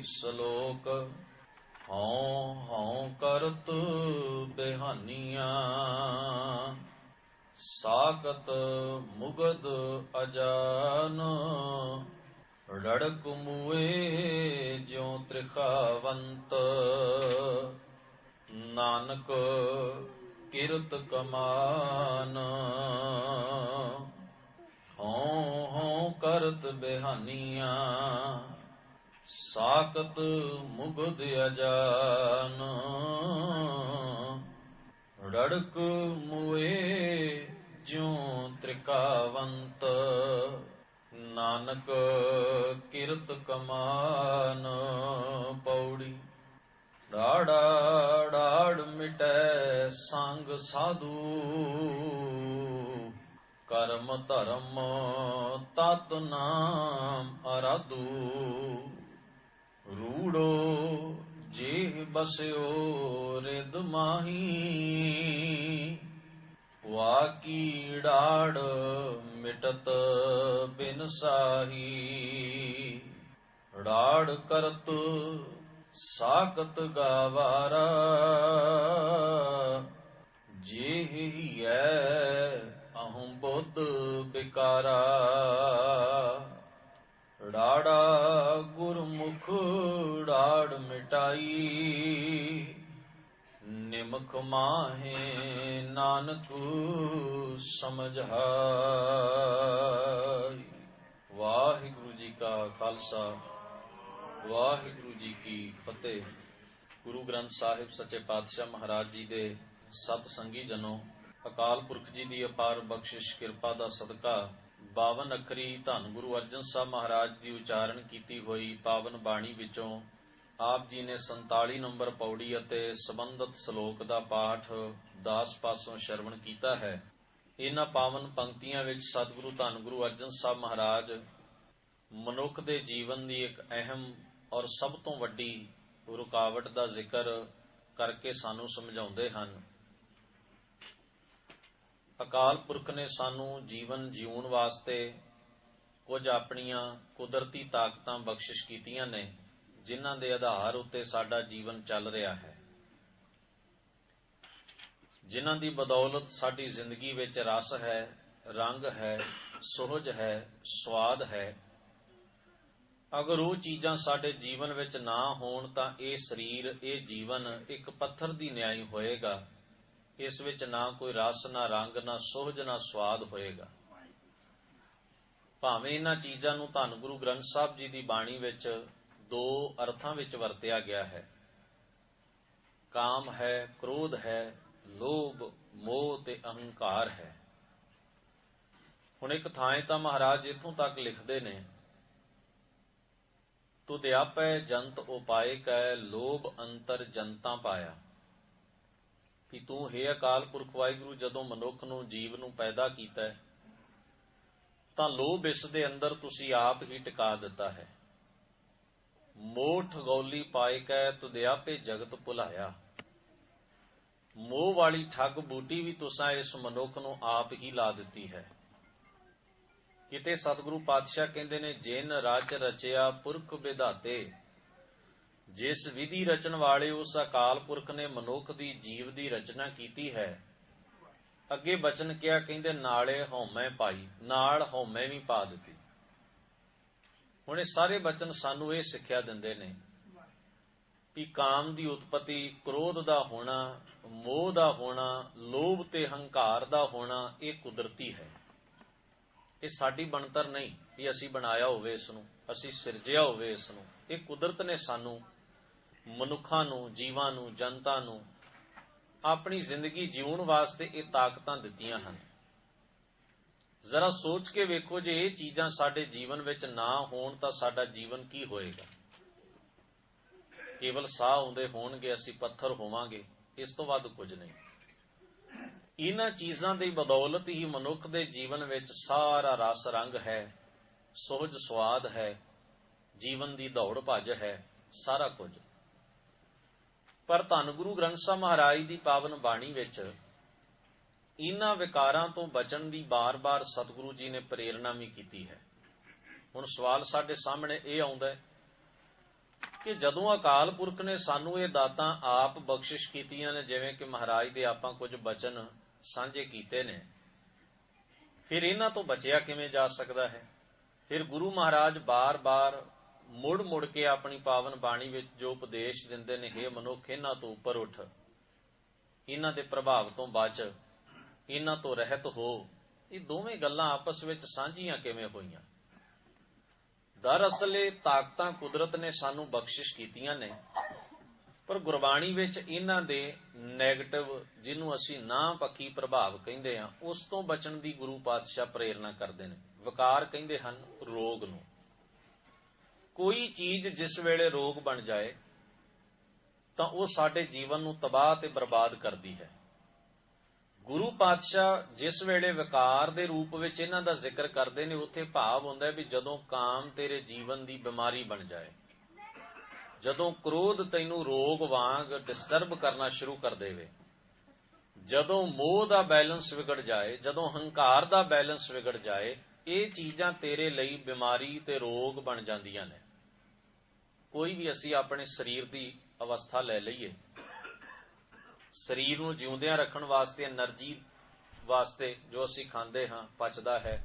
ਸ਼ਲੋਕ। ਹਉ ਹਉ ਕਰਤ ਬਿਹਾਨੀਆਂ, ਸਾਕਤ ਮੁਗਧ ਅਜਾਨ। ਰੜਕ ਮੂਏ ਜਿਉ ਤ੍ਰਿਖਾਵੰਤ, ਨਾਨਕ ਕਿਰਤ ਕਮਾਨ। ਹਉ ਹਉ ਕਰਤ ਬਿਹਾਨੀਆਂ, ਸਾਕਤ ਮੁਗਧ ਅਜਾਨ। ਰੜਕ ਮੂਏ ਜਿਉ ਤ੍ਰਿਖਾਵੰਤ, ਨਾਨਕ ਕਿਰਤ ਕਮਾਨ। ਪੌੜੀ। ਡਾੜਾ ਡਾੜ ਮਿਟੈ ਸੰਗ ਸਾਧੂ, ਕਰਮ ਧਰਮ ਤਤ ਨਾਮ ਅਰਾਧੂ। ਰੂੜੋ ਜੇਹ ਬਸਿਓ ਰਿਦ ਮਾਹੀ, ਵਾਕੀ ਡਾੜ ਮਿਟਤ ਬਿਨ ਸਾਹੀ। ਡਾੜ ਕਰਤ ਸਾਕਤ ਗਾਵਾਰਾ, ਜੇਹ ਹੀਐ ਅਹੰ ਬੁੱਧ ਬਿਕਾਰਾ। ਡਾੜਾ ਗੁਰਮੁਖ ਡਾੜ ਮਿਟਾਈ, ਨਿਮਖ ਮਾਹੇ ਨਾਨਕ ਸਮਝਾਈ। ਵਾਹਿਗੁਰੂ ਜੀ ਕਾ ਖਾਲਸਾ, ਵਾਹਿਗੁਰੂ ਜੀ ਕੀ ਫਤਿਹ। ਗੁਰੂ ਗ੍ਰੰਥ ਸਾਹਿਬ ਸੱਚੇ ਪਾਤਸ਼ਾਹ ਮਹਾਰਾਜ ਜੀ ਦੇ ਸਤ ਸੰਗੀ ਜਨੋ, ਅਕਾਲ ਪੁਰਖ ਜੀ ਦੀ ਅਪਾਰ ਬਖਸ਼ਿਸ਼ ਕਿਰਪਾ ਦਾ ਸਦਕਾ 52 ਅੱਖਰੀ ਧੰਨ ਗੁਰੂ ਅਰਜਨ ਸਾਹਿਬ ਮਹਾਰਾਜ ਦੀ ਉਚਾਰਨ ਕੀਤੀ ਹੋਈ ਪਾਵਨ ਬਾਣੀ ਵਿੱਚੋਂ ਆਪ ਜੀ ਨੇ 47 ਨੰਬਰ ਪੌੜੀ ਅਤੇ ਸੰਬੰਧਤ ਸ਼ਲੋਕ ਦਾ ਪਾਠ ਦਾਸ ਪਾਸੋਂ ਸ਼ਰਵਣ ਕੀਤਾ ਹੈ। ਇਹਨਾਂ ਪਾਵਨ ਪੰਕਤੀਆਂ ਵਿੱਚ ਸਤਿਗੁਰੂ ਧੰਨ ਗੁਰੂ ਅਰਜਨ ਸਾਹਿਬ ਮਹਾਰਾਜ ਮਨੁੱਖ ਦੇ ਜੀਵਨ ਦੀ ਇੱਕ ਅਹਿਮ ਔਰ ਸਭ ਤੋਂ ਵੱਡੀ ਰੁਕਾਵਟ ਦਾ ਜ਼ਿਕਰ ਕਰਕੇ ਸਾਨੂੰ ਸਮਝਾਉਂਦੇ ਹਨ। ਅਕਾਲ ਪੁਰਖ ਨੇ ਸਾਨੂੰ ਜੀਵਨ ਜਿਉਣ ਵਾਸਤੇ ਕੁਝ ਆਪਣੀਆਂ ਕੁਦਰਤੀ ਤਾਕਤਾਂ ਬਖਸ਼ਿਸ਼ ਕੀਤੀਆਂ ਨੇ, ਜਿਨ੍ਹਾਂ ਦੇ ਆਧਾਰ ਉੱਤੇ ਸਾਡਾ ਜੀਵਨ ਚੱਲ ਰਿਹਾ ਹੈ, ਜਿਨ੍ਹਾਂ ਦੀ ਬਦੌਲਤ ਸਾਡੀ ਜ਼ਿੰਦਗੀ ਵਿੱਚ ਰਸ ਹੈ, ਰੰਗ ਹੈ, ਸੁਹਜ ਹੈ, ਸਵਾਦ ਹੈ। ਅਗਰ ਉਹ ਚੀਜ਼ਾਂ ਸਾਡੇ ਜੀਵਨ ਵਿੱਚ ਨਾ ਹੋਣ ਤਾਂ ਇਹ ਸਰੀਰ, ਇਹ ਜੀਵਨ ਇੱਕ ਪੱਥਰ ਦੀ ਨਿਆਈ ਹੋਏਗਾ। ਇਸ ਵਿੱਚ ਨਾ ਕੋਈ ਰਸ, ਨਾ ਰੰਗ, ਨਾ ਸੁਹਜ, ਨਾ ਸਵਾਦ ਹੋਏਗਾ। ਭਾਵੇਂ ਇਹਨਾਂ ਚੀਜ਼ਾਂ ਨੂੰ ਧੰਨ ਗੁਰੂ ਗ੍ਰੰਥ ਸਾਹਿਬ ਜੀ ਦੀ ਬਾਣੀ ਵਿੱਚ ਦੋ ਅਰਥਾਂ ਵਿੱਚ ਵਰਤਿਆ ਗਿਆ ਹੈ। ਕਾਮ ਹੈ, ਕ੍ਰੋਧ ਹੈ, ਲੋਭ, ਮੋਹ ਤੇ ਅਹੰਕਾਰ ਹੈ। ਹੁਣ ਇੱਕ ਥਾਂ ਤਾਂ ਮਹਾਰਾਜ ਇੱਥੋਂ ਤੱਕ ਲਿਖਦੇ ਨੇ, ਤੁਧ ਆਪੈ ਜੰਤ ਉਪਾਏ ਕੈ, ਲੋਭ ਅੰਤਰ ਜਨਤਾ ਪਾਇਆ। ਕਿ ਤੂੰ ਹੇ ਅਕਾਲ ਪੁਰਖ ਵਾਹਿਗੁਰੂ ਜਦੋਂ ਮਨੁੱਖ ਨੂੰ, ਜੀਵ ਨੂੰ ਪੈਦਾ ਕੀਤਾ ਤਾਂ ਲੋਭ ਇਸ ਦੇ ਅੰਦਰ ਤੁਸੀਂ ਆਪ ਹੀ ਟਿਕਾ ਦਿੱਤਾ ਹੈ। ਮੋਹ ਠਗੌਲੀ ਪਾਏ ਕੈ, ਤੁਧ ਆਪੇ ਜਗਤ ਭੁਲਾਇਆ। ਮੋਹ ਵਾਲੀ ਠੱਗ ਬੂਟੀ ਵੀ ਤੁਸਾਂ ਇਸ ਮਨੁੱਖ ਨੂੰ ਆਪ ਹੀ ਲਾ ਦਿੱਤੀ ਹੈ। ਕਿਤੇ ਸਤਿਗੁਰੂ ਪਾਤਸ਼ਾਹ ਕਹਿੰਦੇ ਨੇ, ਜਿਨ ਰਚ ਰਚਿਆ ਪੁਰਖ ਵਿਧਾਤੇ। ਜਿਸ ਵਿਧੀ ਰਚਨ ਵਾਲੇ ਉਸ ਅਕਾਲ ਪੁਰਖ ਨੇ ਮਨੁੱਖ ਦੀ, ਜੀਵ ਦੀ ਰਚਨਾ ਕੀਤੀ ਹੈ। ਅੱਗੇ ਬਚਨ ਕਿਹਾ, ਕਹਿੰਦੇ ਨਾਲੇ ਹਉਮੈ ਪਾਈ, ਨਾਲ ਹਉਮੈ ਵੀ ਪਾ ਦਿੱਤੀ। ਹੁਣ ਇਹ ਸਾਰੇ ਬਚਨ ਸਾਨੂੰ ਇਹ ਸਿੱਖਿਆ ਦਿੰਦੇ ਨੇ ਕਿ ਕਾਮ ਦੀ ਉਤਪਤੀ, ਕ੍ਰੋਧ ਦਾ ਹੋਣਾ, ਮੋਹ ਦਾ ਹੋਣਾ, ਲੋਭ ਤੇ ਹੰਕਾਰ ਦਾ ਹੋਣਾ ਇਹ ਕੁਦਰਤੀ ਹੈ। ਇਹ ਸਾਡੀ ਬਣਤਰ ਨਹੀਂ ਕਿ ਅਸੀਂ ਬਣਾਇਆ ਹੋਵੇ, ਇਸ ਨੂੰ ਅਸੀਂ ਸਿਰਜਿਆ ਹੋਵੇ। ਇਸ ਨੂੰ ਇਹ ਕੁਦਰਤ ਨੇ ਸਾਨੂੰ, ਮਨੁੱਖਾਂ ਨੂੰ, ਜੀਵਾਂ ਨੂੰ, ਜਨਤਾ ਨੂੰ ਆਪਣੀ ਜ਼ਿੰਦਗੀ ਜਿਉਣ ਵਾਸਤੇ ਇਹ ਤਾਕਤਾਂ ਦਿੱਤੀਆਂ ਹਨ। ਜ਼ਰਾ ਸੋਚ ਕੇ ਵੇਖੋ, ਜੇ ਇਹ ਚੀਜ਼ਾਂ ਸਾਡੇ ਜੀਵਨ ਵਿੱਚ ਨਾ ਹੋਣ ਤਾਂ ਸਾਡਾ ਜੀਵਨ ਕੀ ਹੋਏਗਾ। ਕੇਵਲ ਸਾਹ ਆਉਂਦੇ ਹੋਣਗੇ, ਅਸੀਂ ਪੱਥਰ ਹੋਵਾਂਗੇ, ਇਸ ਤੋਂ ਵੱਧ ਕੁਝ ਨਹੀਂ। ਇਹਨਾਂ ਚੀਜ਼ਾਂ ਦੀ ਬਦੌਲਤ ਹੀ ਮਨੁੱਖ ਦੇ ਜੀਵਨ ਵਿੱਚ ਸਾਰਾ ਰਸ ਰੰਗ ਹੈ, ਸੁਹਜ ਸਵਾਦ ਹੈ, ਜੀਵਨ ਦੀ ਦੌੜ ਭੱਜ ਹੈ, ਸਾਰਾ ਕੁਝ। ਪਰ ਧੰਨ ਗੁਰੂ ਗ੍ਰੰਥ ਸਾਹਿਬ ਮਹਾਰਾਜ ਦੀ ਪਾਵਨ ਬਾਣੀ ਵਿੱਚ ਇਹਨਾਂ ਵਿਕਾਰਾਂ ਤੋਂ ਬਚਣ ਦੀ ਬਾਰ-ਬਾਰ ਸਤਿਗੁਰੂ ਜੀ ਨੇ ਪ੍ਰੇਰਣਾ ਵੀ ਕੀਤੀ ਹੈ। ਹੁਣ ਸਵਾਲ ਸਾਡੇ ਸਾਹਮਣੇ ਇਹ ਆਉਂਦਾ ਹੈ ਕਿ ਜਦੋਂ ਅਕਾਲ ਪੁਰਖ ਨੇ ਸਾਨੂੰ ਇਹ ਦਾਤਾਂ ਆਪ ਬਖਸ਼ਿਸ਼ ਕੀਤੀਆਂ ਨੇ, ਜਿਵੇਂ ਕਿ ਮਹਾਰਾਜ ਦੇ ਆਪਾਂ ਕੁਝ ਬਚਨ ਸਾਂਝੇ ਕੀਤੇ ਨੇ, ਫਿਰ ਇਹਨਾਂ ਤੋਂ ਬਚਿਆ ਕਿਵੇਂ ਜਾ ਸਕਦਾ ਹੈ? ਫਿਰ ਗੁਰੂ ਮਹਾਰਾਜ ਬਾਰ-ਬਾਰ ਮੁੜ ਕੇ ਆਪਣੀ ਪਾਵਨ ਬਾਣੀ ਵਿੱਚ ਜੋ ਉਪਦੇਸ਼ ਦਿੰਦੇ ਨੇ, ਹੇ ਮਨੁੱਖ, ਇਹਨਾਂ ਤੋਂ ਉੱਪਰ ਉੱਠ, ਇਹਨਾਂ ਦੇ ਪ੍ਰਭਾਵ ਤੋਂ ਬਚ, ਇਹਨਾਂ ਤੋਂ ਰਹਿਤ ਹੋ, ਇਹ ਦੋਵੇਂ ਗੱਲਾਂ ਆਪਸ ਵਿੱਚ ਸਾਂਝੀਆਂ ਕਿਵੇਂ ਹੋਈਆਂ? ਦਰਅਸਲ ਇਹ ਤਾਕਤਾਂ ਕੁਦਰਤ ਨੇ ਸਾਨੂੰ ਬਖਸ਼ਿਸ਼ ਕੀਤੀਆਂ ਨੇ, ਪਰ ਗੁਰਬਾਣੀ ਵਿੱਚ ਇਹਨਾਂ ਦੇ ਨੈਗੇਟਿਵ, ਜਿਹਨੂੰ ਅਸੀਂ ਨਾ ਪੱਖੀ ਪ੍ਰਭਾਵ ਕਹਿੰਦੇ ਹਾਂ, ਉਸ ਤੋਂ ਬਚਣ ਦੀ ਗੁਰੂ ਪਾਤਸ਼ਾਹ ਪ੍ਰੇਰਣਾ ਕਰਦੇ ਨੇ। ਵਿਕਾਰ ਕਹਿੰਦੇ ਹਨ ਰੋਗ ਨੂੰ। ਕੋਈ ਚੀਜ਼ ਜਿਸ ਵੇਲੇ ਰੋਗ ਬਣ ਜਾਏ ਤਾਂ ਉਹ ਸਾਡੇ ਜੀਵਨ ਨੂੰ ਤਬਾਹ ਤੇ ਬਰਬਾਦ ਕਰਦੀ ਹੈ। ਗੁਰੂ ਪਾਤਸ਼ਾਹ ਜਿਸ ਵੇਲੇ ਵਿਕਾਰ ਦੇ ਰੂਪ ਵਿੱਚ ਇਹਨਾਂ ਦਾ ਜ਼ਿਕਰ ਕਰਦੇ ਨੇ, ਉੱਥੇ ਭਾਵ ਹੁੰਦਾ ਵੀ ਜਦੋਂ ਕਾਮ ਤੇਰੇ ਜੀਵਨ ਦੀ ਬਿਮਾਰੀ ਬਣ ਜਾਏ, ਜਦੋਂ ਕ੍ਰੋਧ ਤੈਨੂੰ ਰੋਗ ਵਾਂਗ ਡਿਸਟਰਬ ਕਰਨਾ ਸ਼ੁਰੂ ਕਰ ਦੇਵੇ, ਜਦੋਂ ਮੋਹ ਦਾ ਬੈਲੈਂਸ ਵਿਗੜ ਜਾਏ, ਜਦੋਂ ਹੰਕਾਰ ਦਾ ਬੈਲੈਂਸ ਵਿਗੜ ਜਾਏ, ਇਹ ਚੀਜ਼ਾਂ ਤੇਰੇ ਲਈ ਬਿਮਾਰੀ ਤੇ ਰੋਗ ਬਣ ਜਾਂਦੀਆਂ ਨੇ। ਕੋਈ ਵੀ ਅਸੀਂ ਆਪਣੇ ਸਰੀਰ ਦੀ ਅਵਸਥਾ ਲੈ ਲਈਏ, ਸਰੀਰ ਨੂੰ ਜਿਉਂਦਿਆਂ ਰੱਖਣ ਵਾਸਤੇ, એનર્ਜੀ ਵਾਸਤੇ ਜੋ ਅਸੀਂ ਖਾਂਦੇ ਹਾਂ, ਪਚਦਾ ਹੈ,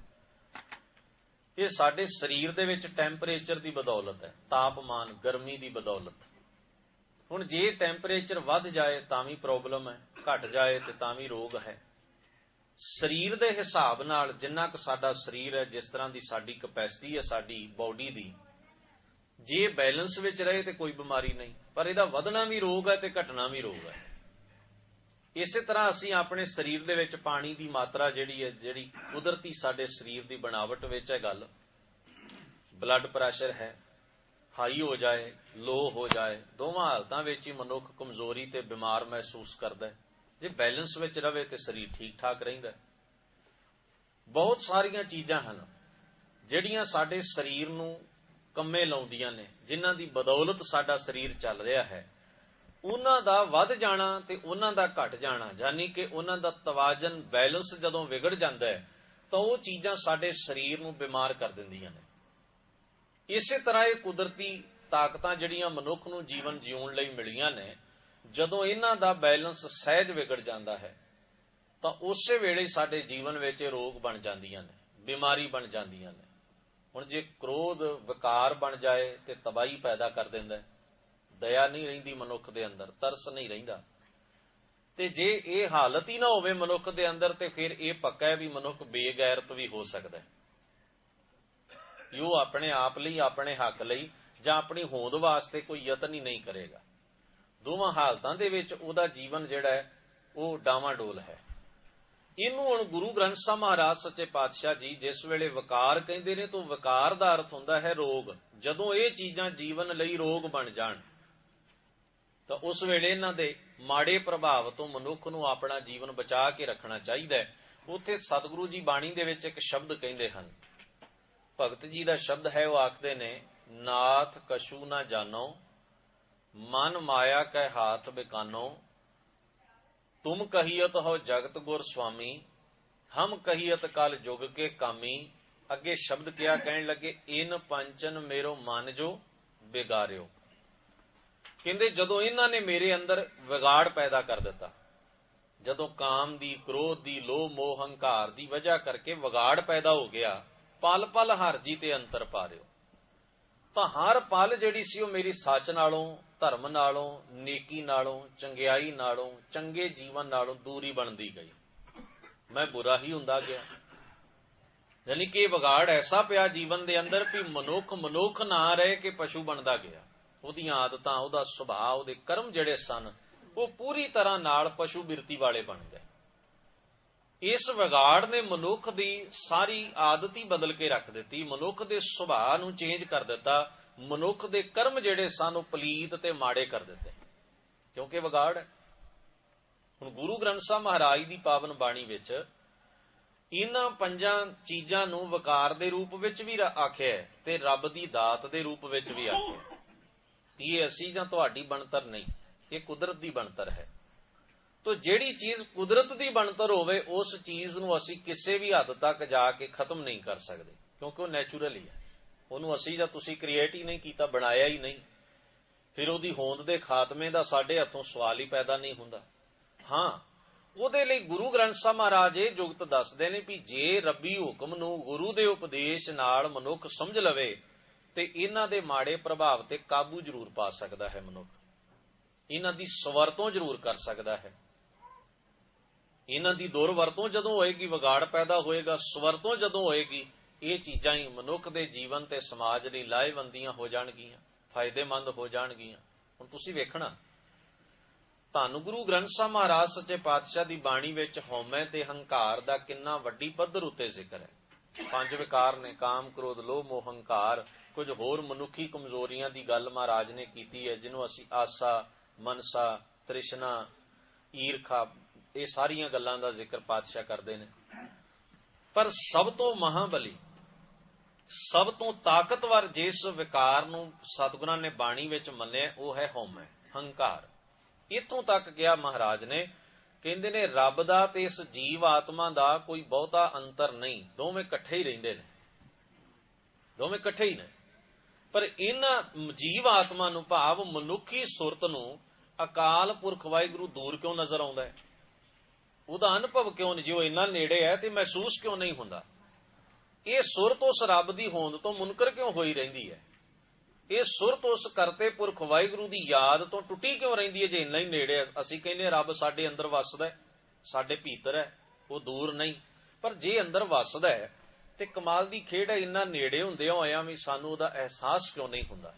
ਇਹ ਸਾਡੇ ਸਰੀਰ ਦੇ ਵਿੱਚ ਟੈਂਪਰੇਚਰ ਦੀ ਬਦੌਲਤ ਹੈ, ਤਾਪਮਾਨ, ਗਰਮੀ ਦੀ ਬਦੌਲਤ। ਹੁਣ ਜੇ ਟੈਂਪਰੇਚਰ ਵੱਧ ਜਾਏ ਤਾਂ ਵੀ ਪ੍ਰੋਬਲਮ ਹੈ, ਘਟ ਜਾਏ ਤੇ ਤਾਂ ਵੀ ਰੋਗ ਹੈ। ਸਰੀਰ ਦੇ ਹਿਸਾਬ ਨਾਲ ਜਿੰਨਾ ਕੁ ਸਾਡਾ ਸਰੀਰ ਹੈ, ਜਿਸ ਤਰ੍ਹਾਂ ਦੀ ਸਾਡੀ ਕਪੈਸਿਟੀ ਹੈ ਸਾਡੀ ਬਾਡੀ ਦੀ, ਜੇ ਬੈਲੈਂਸ ਵਿੱਚ ਰਹੇ ਤੇ ਕੋਈ ਬਿਮਾਰੀ ਨਹੀਂ, ਪਰ ਇਹਦਾ ਵਧਣਾ ਵੀ ਰੋਗ ਹੈ ਤੇ ਘਟਣਾ ਵੀ ਰੋਗ ਹੈ। ਇਸੇ ਤਰ੍ਹਾਂ ਅਸੀਂ ਆਪਣੇ ਸਰੀਰ ਦੇ ਵਿੱਚ ਪਾਣੀ ਦੀ ਮਾਤਰਾ ਜਿਹੜੀ ਕੁਦਰਤੀ ਸਾਡੇ ਸਰੀਰ ਦੀ ਬਣਾਵਟ ਵਿੱਚ ਹੈ ਗੱਲ, ਬਲੱਡ ਪ੍ਰੈਸ਼ਰ ਹੈ, ਹਾਈ ਹੋ ਜਾਏ, ਲੋ ਹੋ ਜਾਏ, ਦੋਵਾਂ ਹਾਲਤਾਂ ਵਿੱਚ ਹੀ ਮਨੁੱਖ ਕਮਜ਼ੋਰੀ ਤੇ ਬਿਮਾਰ ਮਹਿਸੂਸ ਕਰਦਾ ਹੈ। ਜੇ ਬੈਲੈਂਸ ਵਿੱਚ ਰਵੇ ਤੇ ਸਰੀਰ ਠੀਕ ਠਾਕ ਰਹਿੰਦਾ। ਬਹੁਤ ਸਾਰੀਆਂ ਚੀਜ਼ਾਂ ਹਨ ਜਿਹੜੀਆਂ ਸਾਡੇ ਸਰੀਰ ਨੂੰ ਕੰਮੇ ਲਾਉਂਦੀਆਂ ਨੇ, ਜਿਨ੍ਹਾਂ ਦੀ ਬਦੌਲਤ ਸਾਡਾ ਸਰੀਰ ਚੱਲ ਰਿਹਾ ਹੈ। ਉਹਨਾਂ ਦਾ ਵੱਧ ਜਾਣਾ ਤੇ ਉਹਨਾਂ ਦਾ ਘਟ ਜਾਣਾ, ਯਾਨੀ ਕਿ ਉਹਨਾਂ ਦਾ ਤਵਾਜ਼ਨ, ਬੈਲੈਂਸ ਜਦੋਂ ਵਿਗੜ ਜਾਂਦਾ ਹੈ ਤਾਂ ਉਹ ਚੀਜ਼ਾਂ ਸਾਡੇ ਸਰੀਰ ਨੂੰ ਬਿਮਾਰ ਕਰ ਦਿੰਦੀਆਂ ਨੇ। ਇਸੇ ਤਰ੍ਹਾਂ ਇਹ ਕੁਦਰਤੀ ਤਾਕਤਾਂ ਜਿਹੜੀਆਂ ਮਨੁੱਖ ਨੂੰ ਜੀਵਨ ਜਿਉਣ ਲਈ ਮਿਲੀਆਂ ਨੇ, ਜਦੋਂ ਇਹਨਾਂ ਦਾ ਬੈਲੈਂਸ ਸਹਿਜ ਵਿਗੜ ਜਾਂਦਾ ਹੈ ਤਾਂ ਉਸੇ ਵੇਲੇ ਸਾਡੇ ਜੀਵਨ ਵਿੱਚ ਰੋਗ ਬਣ ਜਾਂਦੀਆਂ ਨੇ, ਬਿਮਾਰੀ ਬਣ ਜਾਂਦੀਆਂ ਨੇ। ਹੁਣ ਜੇ ਕ੍ਰੋਧ, ਵਿਕਾਰ ਬਣ ਜਾਏ ਤੇ ਤਬਾਹੀ ਪੈਦਾ ਕਰ ਦਿੰਦਾ ਹੈ, ਦਇਆ ਨਹੀਂ ਰਹਿੰਦੀ ਮਨੁੱਖ ਦੇ ਅੰਦਰ, ਤਰਸ ਨਹੀਂ ਰਹਿੰਦਾ। ਤੇ ਜੇ ਇਹ ਹਾਲਤ ਹੀ ਨਾ ਹੋਵੇ ਮਨੁੱਖ ਦੇ ਅੰਦਰ, ਤੇ ਫਿਰ ਇਹ ਪੱਕਾ ਹੈ ਵੀ ਮਨੁੱਖ ਬੇਗੈਰਤ ਵੀ ਹੋ ਸਕਦਾ ਹੈ। ਉਹ ਆਪਣੇ ਆਪ ਲਈ, ਆਪਣੇ ਹੱਕ ਲਈ ਜਾਂ ਆਪਣੀ ਹੋਂਦ ਵਾਸਤੇ ਕੋਈ ਯਤਨ ਹੀ ਨਹੀਂ ਕਰੇਗਾ। ਦੋਵਾਂ ਹਾਲਤਾਂ ਦੇ ਵਿੱਚ ਉਹਦਾ ਜੀਵਨ ਜਿਹੜਾ ਹੈ ਉਹ ਡਾਵਾਂਡੋਲ ਹੈ। ਇਹਨੂੰ ਹੁਣ ਗੁਰੂ ਗ੍ਰੰਥ ਸਾਹਿਬ ਮਹਾਰਾਜ ਸੱਚੇ ਪਾਤਸ਼ਾਹ ਜੀ ਜਿਸ ਵੇਲੇ ਵਿਕਾਰ ਕਹਿੰਦੇ ਨੇ, ਤਾਂ ਵਿਕਾਰ ਦਾ ਅਰਥ ਹੁੰਦਾ ਹੈ ਰੋਗ। ਜਦੋਂ ਇਹ ਚੀਜ਼ਾਂ ਜੀਵਨ ਲਈ ਰੋਗ ਬਣ ਜਾਣ ਤਾਂ ਉਸ ਵੇਲੇ ਇਹਨਾਂ ਦੇ ਮਾੜੇ ਪ੍ਰਭਾਵ ਤੋਂ ਮਨੁੱਖ ਨੂੰ ਆਪਣਾ ਜੀਵਨ ਬਚਾ ਕੇ ਰੱਖਣਾ ਚਾਹੀਦਾ ਹੈ। ਉੱਥੇ ਸਤਿਗੁਰੂ ਜੀ ਬਾਣੀ ਦੇ ਵਿੱਚ ਇੱਕ ਸ਼ਬਦ ਕਹਿੰਦੇ ਹਨ, ਭਗਤ ਜੀ ਦਾ ਸ਼ਬਦ ਹੈ, ਉਹ ਆਖਦੇ ਨੇ, ਨਾਥ ਕਛੂ ਨਾ ਜਾਨੋ, ਮਨ ਮਾਇਆ ਕੈ ਹਾਥ ਬਿਕਾਨੋ, ਤੁਮ ਕਹੀਅਤ ਹੋ ਜਗਤ ਗੁਰ ਸੁਆਮੀ, ਹਮ ਕਹੀਅਤ ਕਲ ਜੁਗ ਕੇ ਕਾਮੀ। ਅੱਗੇ ਸ਼ਬਦ ਕਿਹਾ, ਕਹਿਣ ਲੱਗੇ, ਇਨ ਪੰਚਨ ਮੇਰੋ ਮਨ ਜੋ ਬਿਗਾਰਿਓ। ਕਹਿੰਦੇ ਜਦੋਂ ਇਹਨਾਂ ਨੇ ਮੇਰੇ ਅੰਦਰ ਵਿਗਾੜ ਪੈਦਾ ਕਰ ਦਿੱਤਾ, ਜਦੋਂ ਕਾਮ ਦੀ, ਕ੍ਰੋਧ ਦੀ, ਲੋਭ ਮੋਹ ਹੰਕਾਰ ਦੀ ਵਜ੍ਹਾ ਕਰਕੇ ਵਿਗਾੜ ਪੈਦਾ ਹੋ ਗਿਆ, ਪਲ ਪਲ ਹਰ ਜੀ ਤੇ ਅੰਤਰ ਪਾ ਰਿਓ, ਤਾਂ ਹਰ ਪਲ ਜਿਹੜੀ ਸੀ ਉਹ ਮੇਰੀ ਸੱਚ ਨਾਲੋਂ, ਧਰਮ ਨਾਲੋਂ, ਨੇਕੀ ਨਾਲੋਂ, ਚੰਗਿਆਈ ਨਾਲੋਂ, ਚੰਗੇ ਜੀਵਨ ਨਾਲੋਂ ਦੂਰੀ ਬਣਦੀ ਗਈ। ਮੈਂ ਬੁਰਾ ਹੀ ਹੁੰਦਾ ਗਿਆ। ਯਾਨੀ ਕਿ ਇਹ ਵਿਗਾੜ ਐਸਾ ਪਿਆ ਜੀਵਨ ਦੇ ਅੰਦਰ ਵੀ ਮਨੁੱਖ ਨਾ ਰਹਿ ਕੇ ਪਸ਼ੂ ਬਣਦਾ ਗਿਆ। ਉਹਦੀਆਂ ਆਦਤਾਂ, ਉਹਦਾ ਸੁਭਾਅ, ਉਹਦੇ ਕਰਮ ਜਿਹੜੇ ਸਨ ਉਹ ਪੂਰੀ ਤਰ੍ਹਾਂ ਨਾਲ ਪਸ਼ੂ ਬਿਰਤੀ ਵਾਲੇ ਬਣ ਗਏ। ਇਸ ਵਿਗਾੜ ਨੇ ਮਨੁੱਖ ਦੀ ਸਾਰੀ ਆਦਤ ਹੀ ਬਦਲ ਕੇ ਰੱਖ ਦਿੱਤੀ, ਮਨੁੱਖ ਦੇ ਸੁਭਾਅ ਨੂੰ ਚੇਂਜ ਕਰ ਦਿੱਤਾ, ਮਨੁੱਖ ਦੇ ਕਰਮ ਜਿਹੜੇ ਸਨ ਉਹ ਪਲੀਤ ਤੇ ਮਾੜੇ ਕਰ ਦਿੱਤੇ, ਕਿਉਂਕਿ ਵਿਗਾੜ ਹੈ। ਹੁਣ ਗੁਰੂ ਗ੍ਰੰਥ ਸਾਹਿਬ ਮਹਾਰਾਜ ਦੀ ਪਾਵਨ ਬਾਣੀ ਵਿੱਚ ਇਹਨਾਂ ਪੰਜਾਂ ਚੀਜ਼ਾਂ ਨੂੰ ਵਿਕਾਰ ਦੇ ਰੂਪ ਵਿੱਚ ਵੀ ਆਖਿਆ ਤੇ ਰੱਬ ਦੀ ਦਾਤ ਦੇ ਰੂਪ ਵਿੱਚ ਵੀ ਆਖਿਆ। ਇਹ ਅਸੀਂ ਜਾਂ ਤੁਹਾਡੀ ਬਣਤਰ ਨਹੀਂ, ਇਹ ਕੁਦਰਤ ਦੀ ਬਣਤਰ ਹੈ। ਤੋ ਜਿਹੜੀ ਚੀਜ਼ ਕੁਦਰਤ ਦੀ ਬਣਤਰ ਹੋਵੇ, ਉਸ ਚੀਜ਼ ਨੂੰ ਅਸੀਂ ਕਿਸੇ ਵੀ ਹੱਦ ਤੱਕ ਜਾ ਕੇ ਖਤਮ ਨਹੀਂ ਕਰ ਸਕਦੇ, ਕਿਉਂਕਿ ਉਹ ਨੈਚੁਰਲ ਹੀ ਹੈ। ਉਹਨੂੰ ਅਸੀਂ ਜਾਂ ਤੁਸੀਂ ਕ੍ਰੀਏਟ ਹੀ ਨਹੀਂ ਕੀਤਾ, ਬਣਾਇਆ ਹੀ ਨਹੀਂ। ਫਿਰ ਉਹਦੀ ਹੋਂਦ ਦੇ ਖਾਤਮੇ ਦਾ ਸਾਡੇ ਹੱਥੋਂ ਸਵਾਲ ਹੀ ਪੈਦਾ ਨਹੀਂ ਹੁੰਦਾ। ਹਾਂ, ਉਹਦੇ ਲਈ ਗੁਰੂ ਗ੍ਰੰਥ ਸਾਹਿਬ ਮਹਾਰਾਜ ਇਹ ਜੁਗਤ ਦੱਸਦੇ ਨੇ ਵੀ ਜੇ ਰੱਬੀ ਹੁਕਮ ਨੂੰ ਗੁਰੂ ਦੇ ਉਪਦੇਸ਼ ਨਾਲ ਮਨੁੱਖ ਸਮਝ ਲਵੇ ਤੇ ਇਹਨਾਂ ਦੇ ਮਾੜੇ ਪ੍ਰਭਾਵ ਤੇ ਕਾਬੂ ਜ਼ਰੂਰ ਪਾ ਸਕਦਾ ਹੈ। ਮਨੁੱਖ ਇਹਨਾਂ ਦੀ ਸਵਰਤੋਂ ਜ਼ਰੂਰ ਕਰ ਸਕਦਾ ਹੈ। ਇਹਨਾਂ ਦੀ ਦੁਰਵਰਤੋਂ ਜਦੋਂ ਹੋਏਗੀ, ਵਿਗਾੜ ਪੈਦਾ ਹੋਏਗਾ। ਸਵਰਤੋਂ ਜਦੋਂ ਹੋਏਗੀ, ਇਹ ਚੀਜ਼ਾਂ ਹੀ ਮਨੁੱਖ ਦੇ ਜੀਵਨ ਤੇ ਸਮਾਜ ਲਈ ਲਾਹੇਵੰਦੀਆਂ ਹੋ ਜਾਣਗੀਆਂ, ਫਾਇਦੇਮੰਦ ਹੋ ਜਾਣਗੀਆਂ। ਹੁਣ ਤੁਸੀਂ ਵੇਖਣਾ, ਧੰਨ ਗੁਰੂ ਗ੍ਰੰਥ ਸਾਹਿਬ ਮਹਾਰਾਜ ਸੱਚੇ ਪਾਤਸ਼ਾਹ ਦੀ ਬਾਣੀ ਵਿੱਚ ਹਉਮੈ ਤੇ ਹੰਕਾਰ ਦਾ ਕਿੰਨਾ ਵੱਡੀ ਪੱਧਰ ਉੱਤੇ ਜ਼ਿਕਰ ਹੈ। 5 ਵਿਕਾਰ ਨੇ, ਕਾਮ, ਕ੍ਰੋਧ, ਲੋਭ, ਮੋਹ, ਹੰਕਾਰ। ਕੁਝ ਹੋਰ ਮਨੁੱਖੀ ਕਮਜ਼ੋਰੀਆਂ ਦੀ ਗੱਲ ਮਹਾਰਾਜ ਨੇ ਕੀਤੀ ਹੈ, ਜਿਹਨੂੰ ਅਸੀਂ ਆਸਾ, ਮਨਸਾ, ਤ੍ਰਿਸ਼ਨਾ, ਈਰਖਾ, ਇਹ ਸਾਰੀਆਂ ਗੱਲਾਂ ਦਾ ਜ਼ਿਕਰ ਪਾਤਸ਼ਾਹ ਕਰਦੇ ਨੇ। ਪਰ ਸਭ ਤੋਂ ਮਹਾਬਲੀ, ਸਭ ਤੋਂ ਤਾਕਤਵਰ ਜਿਸ ਵਿਕਾਰ ਨੂੰ ਸਤਿਗੁਰਾਂ ਨੇ ਬਾਣੀ ਵਿੱਚ ਮੰਨਿਆ, ਉਹ ਹੈ ਹਉਮੈ, ਹੰਕਾਰ। ਇੱਥੋਂ ਤੱਕ ਗਿਆ ਮਹਾਰਾਜ ਨੇ, ਕਹਿੰਦੇ ਨੇ ਰੱਬ ਦਾ ਤੇ ਇਸ ਜੀਵ ਆਤਮਾ ਦਾ ਕੋਈ ਬਹੁਤਾ ਅੰਤਰ ਨਹੀਂ, ਦੋਵੇਂ ਇਕੱਠੇ ਹੀ ਰਹਿੰਦੇ ਨੇ, ਦੋਵੇਂ ਇਕੱਠੇ ਹੀ ਨੇ। ਪਰ ਇਹਨਾਂ ਜੀਵ ਆਤਮਾ ਨੂੰ, ਭਾਵ ਮਨੁੱਖੀ ਸੁਰਤ ਨੂੰ, ਅਕਾਲ ਪੁਰਖ ਵਾਹਿਗੁਰੂ ਦੂਰ ਕਿਉਂ ਨਜ਼ਰ ਆਉਂਦਾ ਹੈ? ਉਹਦਾ ਅਨੁਭਵ ਕਿਉਂ ਨਹੀਂ? ਜੇ ਉਹ ਇੰਨਾ ਨੇੜੇ ਹੈ ਤੇ ਮਹਿਸੂਸ ਕਿਉਂ ਨਹੀਂ ਹੁੰਦਾ? ਇਹ ਸੁਰਤ ਉਸ ਰੱਬ ਦੀ ਹੋਂਦ ਤੋਂ ਮੁਨਕਰ ਕਿਉਂ ਹੋਈ ਰਹਿੰਦੀ ਹੈ? ਇਹ ਸੁਰਤ ਉਸ ਕਰਤੇ ਪੁਰਖ ਵਾਹਿਗੁਰੂ ਦੀ ਯਾਦ ਤੋਂ ਟੁੱਟੀ ਕਿਉਂ ਰਹਿੰਦੀ ਹੈ? ਜੇ ਇੰਨਾ ਹੀ ਨੇੜੇ ਹੈ, ਅਸੀਂ ਕਹਿੰਦੇ ਰੱਬ ਸਾਡੇ ਅੰਦਰ ਵੱਸਦਾ ਹੈ, ਸਾਡੇ ਭੀਤਰ ਹੈ, ਉਹ ਦੂਰ ਨਹੀਂ। ਪਰ ਜੇ ਅੰਦਰ ਵੱਸਦਾ ਹੈ ਤੇ ਕਮਾਲ ਦੀ ਖੇਡ ਹੈ, ਇੰਨਾ ਨੇੜੇ ਹੁੰਦਿਆਂ ਹੋਇਆਂ ਵੀ ਸਾਨੂੰ ਉਹਦਾ ਅਹਿਸਾਸ ਕਿਉਂ ਨਹੀਂ ਹੁੰਦਾ?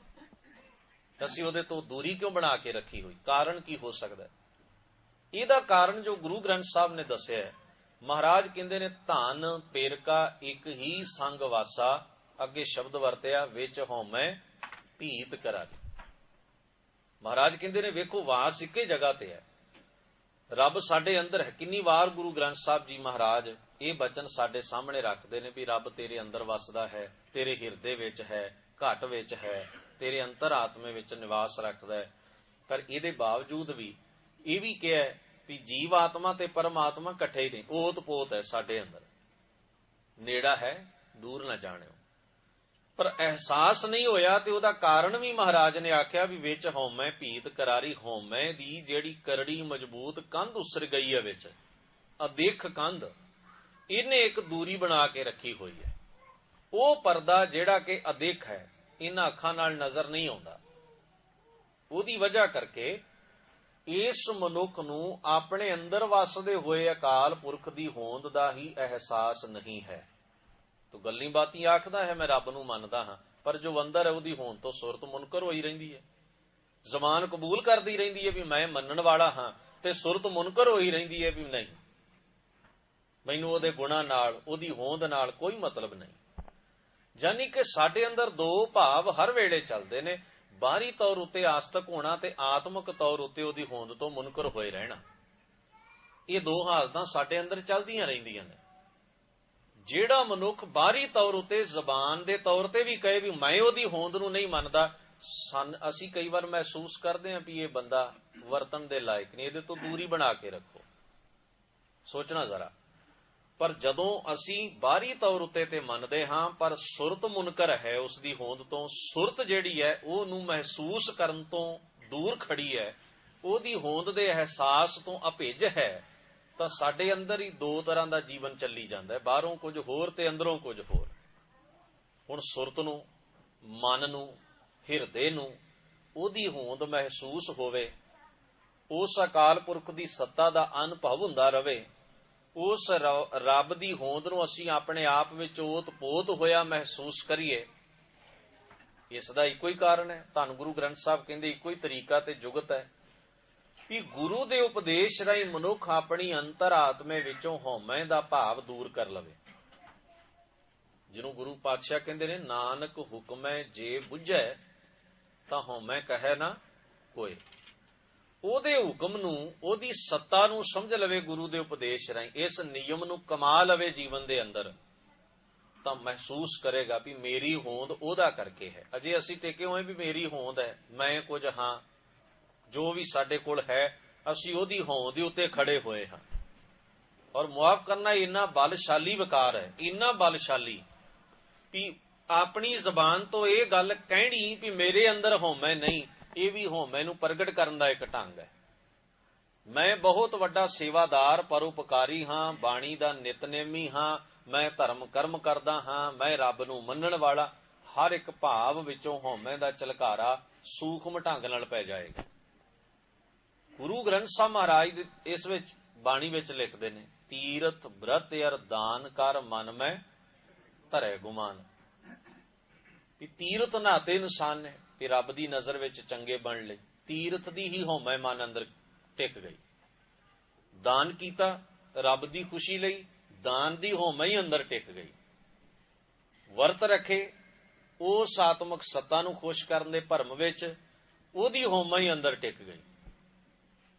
ਅਸੀਂ ਉਹਦੇ ਤੋਂ ਦੂਰੀ ਕਿਉਂ ਬਣਾ ਕੇ ਰੱਖੀ ਹੋਈ? ਕਾਰਨ ਕੀ ਹੋ ਸਕਦਾ? ਇਹਦਾ ਕਾਰਨ ਜੋ ਗੁਰੂ ਗ੍ਰੰਥ ਸਾਹਿਬ ਨੇ ਦੱਸਿਆ ਹੈ, ਮਹਾਰਾਜ ਕਹਿੰਦੇ ਨੇ ਧਨ ਪੇਰਕਾ ਇੱਕ ਹੀ ਸੰਗ ਵਾਸਾ, ਅੱਗੇ ਸ਼ਬਦ ਵਰਤਿਆ ਵਿੱਚ ਹਉਮੈ ਭੀਤ ਕਰਾ। ਮਹਾਰਾਜ ਕਹਿੰਦੇ ਨੇ ਵੇਖੋ, ਵਾਸ ਇੱਕੇ ਜਗ੍ਹਾ ਤੇ ਹੈ, ਰੱਬ ਸਾਡੇ ਅੰਦਰ ਹੈ। ਕਿੰਨੀ ਵਾਰ ਗੁਰੂ ਗ੍ਰੰਥ ਸਾਹਿਬ ਜੀ ਮਹਾਰਾਜ ਇਹ ਬਚਨ ਸਾਡੇ ਸਾਹਮਣੇ ਰੱਖਦੇ ਨੇ ਵੀ ਰੱਬ ਤੇਰੇ ਅੰਦਰ ਵੱਸਦਾ ਹੈ, ਤੇਰੇ ਹਿਰਦੇ ਵਿੱਚ ਹੈ, ਘਟ ਵਿੱਚ ਹੈ, ਤੇਰੇ ਅੰਤਰ ਆਤਮੇ ਵਿੱਚ ਨਿਵਾਸ ਰੱਖਦਾ ਹੈ। ਪਰ ਇਹਦੇ ਬਾਵਜੂਦ ਵੀ ਇਹ ਵੀ ਕਿਹਾ ਵੀ ਜੀਵ ਆਤਮਾ ਤੇ ਪਰਮਾਤਮਾ ਇਕੱਠੇ ਹੀ ਨੇ, ਓਤ ਪੋਤ ਹੈ ਸਾਡੇ ਅੰਦਰ, ਨੇੜਾ ਹੈ, ਦੂਰ ਨਾ ਜਾਣਿਓ। ਪਰ ਅਹਿਸਾਸ ਨਹੀਂ ਹੋਇਆ ਤੇ ਉਹਦਾ ਕਾਰਨ ਵੀ ਮਹਾਰਾਜ ਨੇ ਆਖਿਆ ਵੀ ਵਿੱਚ ਹਉਮੈ ਭੀਤ ਕਰਾਰੀ। ਹਉਮੈ ਦੀ ਜਿਹੜੀ ਕਰੜੀ ਮਜ਼ਬੂਤ ਕੰਧ ਉਸਰ ਗਈ ਹੈ ਵਿੱਚ, ਅਦਿੱਖ ਕੰਧ, ਇਹਨੇ ਇੱਕ ਦੂਰੀ ਬਣਾ ਕੇ ਰੱਖੀ ਹੋਈ ਹੈ। ਉਹ ਪਰਦਾ ਜਿਹੜਾ ਕਿ ਅਦਿੱਖ ਹੈ, ਇਹਨਾਂ ਅੱਖਾਂ ਨਾਲ ਨਜ਼ਰ ਨਹੀਂ ਆਉਂਦਾ। ਉਹਦੀ ਵਜ੍ਹਾ ਕਰਕੇ ਇਸ ਮਨੁੱਖ ਨੂੰ ਆਪਣੇ ਅੰਦਰ ਵਸਦੇ ਹੋਏ ਅਕਾਲ ਪੁਰਖ ਦੀ ਹੋਂਦ ਦਾ ਹੀ ਅਹਿਸਾਸ ਨਹੀਂ ਹੈ। ਤੋ ਗੱਲੀ ਬਾਤੀ ਆਖਦਾ ਹੈ ਮੈਂ ਰੱਬ ਨੂੰ ਮੰਨਦਾ ਹਾਂ, ਪਰ ਜੋ ਅੰਦਰ ਹੈ ਉਹਦੀ ਹੋਂਦ ਤੋਂ ਸੁਰਤ ਮੁਨਕਰ ਹੋਈ ਰਹਿੰਦੀ ਹੈ। ਜ਼ਬਾਨ ਕਬੂਲ ਕਰਦੀ ਰਹਿੰਦੀ ਹੈ ਵੀ ਮੈਂ ਮੰਨਣ ਵਾਲਾ ਹਾਂ, ਤੇ ਸੁਰਤ ਮੁਨਕਰ ਹੋਈ ਰਹਿੰਦੀ ਹੈ ਵੀ ਨਹੀਂ, ਮੈਨੂੰ ਉਹਦੇ ਗੁਣਾਂ ਨਾਲ, ਉਹਦੀ ਹੋਂਦ ਨਾਲ ਕੋਈ ਮਤਲਬ ਨਹੀਂ। ਯਾਨੀ ਕਿ ਸਾਡੇ ਅੰਦਰ ਦੋ ਭਾਵ ਹਰ ਵੇਲੇ ਚੱਲਦੇ ਨੇ, ਬਾਹਰੀ ਤੌਰ ਉੱਤੇ ਆਸਤਕ ਹੋਣਾ ਤੇ ਆਤਮਿਕ ਤੌਰ ਉੱਤੇ ਉਹਦੀ ਹੋਂਦ ਤੋਂ ਮੁਨਕਰ ਹੋਏ ਰਹਿਣਾ। ਇਹ ਦੋ ਹਾਲਤਾਂ ਸਾਡੇ ਅੰਦਰ ਚੱਲਦੀਆਂ ਰਹਿੰਦੀਆਂ ਨੇ। ਜਿਹੜਾ ਮਨੁੱਖ ਬਾਹਰੀ ਤੌਰ ਉੱਤੇ ਜ਼ਬਾਨ ਦੇ ਤੌਰ ਤੇ ਵੀ ਕਹੇ ਵੀ ਮੈਂ ਉਹਦੀ ਹੋਂਦ ਨੂੰ ਨਹੀਂ ਮੰਨਦਾ, ਅਸੀਂ ਕਈ ਵਾਰ ਮਹਿਸੂਸ ਕਰਦੇ ਹਾਂ ਵੀ ਇਹ ਬੰਦਾ ਵਰਤਣ ਦੇ ਲਾਇਕ ਨਹੀਂ, ਇਹਦੇ ਤੋਂ ਦੂਰੀ ਬਣਾ ਕੇ ਰੱਖੋ। ਸੋਚਣਾ ਜ਼ਰਾ। ਪਰ ਜਦੋਂ ਅਸੀਂ ਬਾਹਰੀ ਤੌਰ ਉੱਤੇ ਤੇ ਮੰਨਦੇ ਹਾਂ, ਪਰ ਸੁਰਤ ਮੁਨਕਰ ਹੈ ਉਸ ਦੀ ਹੋਂਦ ਤੋਂ, ਸੁਰਤ ਜਿਹੜੀ ਹੈ ਉਹਨੂੰ ਮਹਿਸੂਸ ਕਰਨ ਤੋਂ ਦੂਰ ਖੜੀ ਹੈ, ਉਹਦੀ ਹੋਂਦ ਦੇ ਅਹਿਸਾਸ ਤੋਂ ਅਭਿੱਜ ਹੈ, ਤਾਂ ਸਾਡੇ ਅੰਦਰ ਹੀ ਦੋ ਤਰ੍ਹਾਂ ਦਾ ਜੀਵਨ ਚੱਲੀ ਜਾਂਦਾ ਹੈ, ਬਾਹਰੋਂ ਕੁਝ ਹੋਰ ਤੇ ਅੰਦਰੋਂ ਕੁਝ ਹੋਰ। ਹੁਣ ਸੁਰਤ ਨੂੰ, ਮਨ ਨੂੰ, ਹਿਰਦੇ ਨੂੰ ਉਹਦੀ ਹੋਂਦ ਮਹਿਸੂਸ ਹੋਵੇ, ਉਸ ਅਕਾਲ ਪੁਰਖ ਦੀ ਸੱਤਾ ਦਾ ਅਨੁਭਵ ਹੁੰਦਾ ਰਵੇ, ਉਸ ਰੱਬ ਦੀ ਹੋਂਦ ਨੂੰ ਅਸੀਂ ਆਪਣੇ ਆਪ ਵਿੱਚ ਓਤ ਪੋਤ ਹੋਇਆ ਮਹਿਸੂਸ ਕਰੀਏ। ਇਸ ਦਾ ਇੱਕੋ ਹੀ ਕਾਰਨ ਹੈ। ਧੰਨ ਗੁਰੂ ਗ੍ਰੰਥ ਸਾਹਿਬ ਕਹਿੰਦੇ ਇੱਕੋ ਹੀ ਤਰੀਕਾ ਤੇ ਜੁਗਤ ਹੈ ਵੀ ਗੁਰੂ ਦੇ ਉਪਦੇਸ਼ ਰਾਹੀਂ ਮਨੁੱਖ ਆਪਣੀ ਅੰਤਰ ਆਤਮੇ ਵਿੱਚੋਂ ਹਉਮੈ ਦਾ ਭਾਵ ਦੂਰ ਕਰ ਲਵੇ, ਜਿਹਨੂੰ ਗੁਰੂ ਪਾਤਸ਼ਾਹ ਕਹਿੰਦੇ ਨੇ ਨਾਨਕ ਹੁਕਮੈ ਜੇ ਬੁੱਝੈ ਤਾਂ ਹਉਮੈ ਕਹੈ ਨਾ ਕੋਇ। ਉਹਦੇ ਹੁਕਮ ਨੂੰ, ਉਹਦੀ ਸੱਤਾ ਨੂੰ ਸਮਝ ਲਵੇ ਗੁਰੂ ਦੇ ਉਪਦੇਸ਼ ਰਾਹੀਂ, ਇਸ ਨਿਯਮ ਨੂੰ ਕਮਾ ਲਵੇ ਜੀਵਨ ਦੇ ਅੰਦਰ, ਤਾਂ ਮਹਿਸੂਸ ਕਰੇਗਾ ਵੀ ਮੇਰੀ ਹੋਂਦ ਉਹਦਾ ਕਰਕੇ ਹੈ। ਅਜੇ ਅਸੀਂ ਟੇਕੇ ਹੋਏ ਵੀ ਮੇਰੀ ਹੋਂਦ ਹੈ, ਮੈਂ ਕੁਝ ਹਾਂ, ਜੋ ਵੀ ਸਾਡੇ ਕੋਲ ਹੈ ਅਸੀਂ ਉਹਦੀ ਹੋਂਦ ਦੇ ਉੱਤੇ ਖੜੇ ਹੋਏ ਹਾਂ। ਔਰ ਮੁਆਫ ਕਰਨਾ ਇੰਨਾ ਬਲਸ਼ਾਲੀ ਵਿਕਾਰ ਹੈ, ਇੰਨਾ ਬਲਸ਼ਾਲੀ ਵੀ ਆਪਣੀ ਜ਼ਬਾਨ ਤੋਂ ਇਹ ਗੱਲ ਕਹਿਣੀ ਵੀ ਮੇਰੇ ਅੰਦਰ ਹਉਮੈ ਨਹੀਂ, ਇਹ ਵੀ ਹਉਮੈ ਨੂੰ ਪ੍ਰਗਟ ਕਰਨ ਦਾ ਇੱਕ ਢੰਗ ਹੈ। ਮੈਂ ਬਹੁਤ ਵੱਡਾ ਸੇਵਾਦਾਰ ਪਰਉਪਕਾਰੀ ਹਾਂ, ਬਾਣੀ ਦਾ ਨਿਤਨੇਮੀ ਹਾਂ, ਮੈਂ ਧਰਮ ਕਰਮ ਕਰਦਾ ਹਾਂ, ਮੈਂ ਰੱਬ ਨੂੰ ਮੰਨਣ ਵਾਲਾ, ਹਰ ਇੱਕ ਭਾਵ ਵਿੱਚੋਂ ਹਉਮੈ ਦਾ ਝਲਕਾਰਾ ਸੂਖਮ ਢੰਗ ਨਾਲ ਪੈ ਜਾਏਗਾ। ਗੁਰੂ ਗ੍ਰੰਥ ਸਾਹਿਬ ਮਹਾਰਾਜ ਇਸ ਵਿੱਚ ਬਾਣੀ ਵਿੱਚ ਲਿਖਦੇ ਨੇ, ਤੀਰਥ ਬ੍ਰਤ ਅਰ ਦਾਨ ਕਰ ਮਨ ਮੈਂ ਧਰੈ ਗੁਮਾਨ। ਵੀ ਤੀਰਥ ਨਾਤੇ ਇਨਸਾਨ ਨੇ ਕਿ ਰੱਬ ਦੀ ਨਜ਼ਰ ਵਿੱਚ ਚੰਗੇ ਬਣ ਲਈ, ਤੀਰਥ ਦੀ ਹੀ ਹਉਮੈ ਮਨ ਅੰਦਰ ਟਿਕ ਗਈ। ਦਾਨ ਕੀਤਾ ਰੱਬ ਦੀ ਖੁਸ਼ੀ ਲਈ, ਦਾਨ ਦੀ ਹਉਮੈ ਹੀ ਅੰਦਰ ਟਿਕ ਗਈ। ਵਰਤ ਰੱਖੇ ਉਸ ਆਤਮਕ ਸੱਤਾ ਨੂੰ ਖੁਸ਼ ਕਰਨ ਦੇ ਭਰਮ ਵਿੱਚ, ਉਹਦੀ ਹਉਮੈ ਹੀ ਅੰਦਰ ਟਿਕ ਗਈ।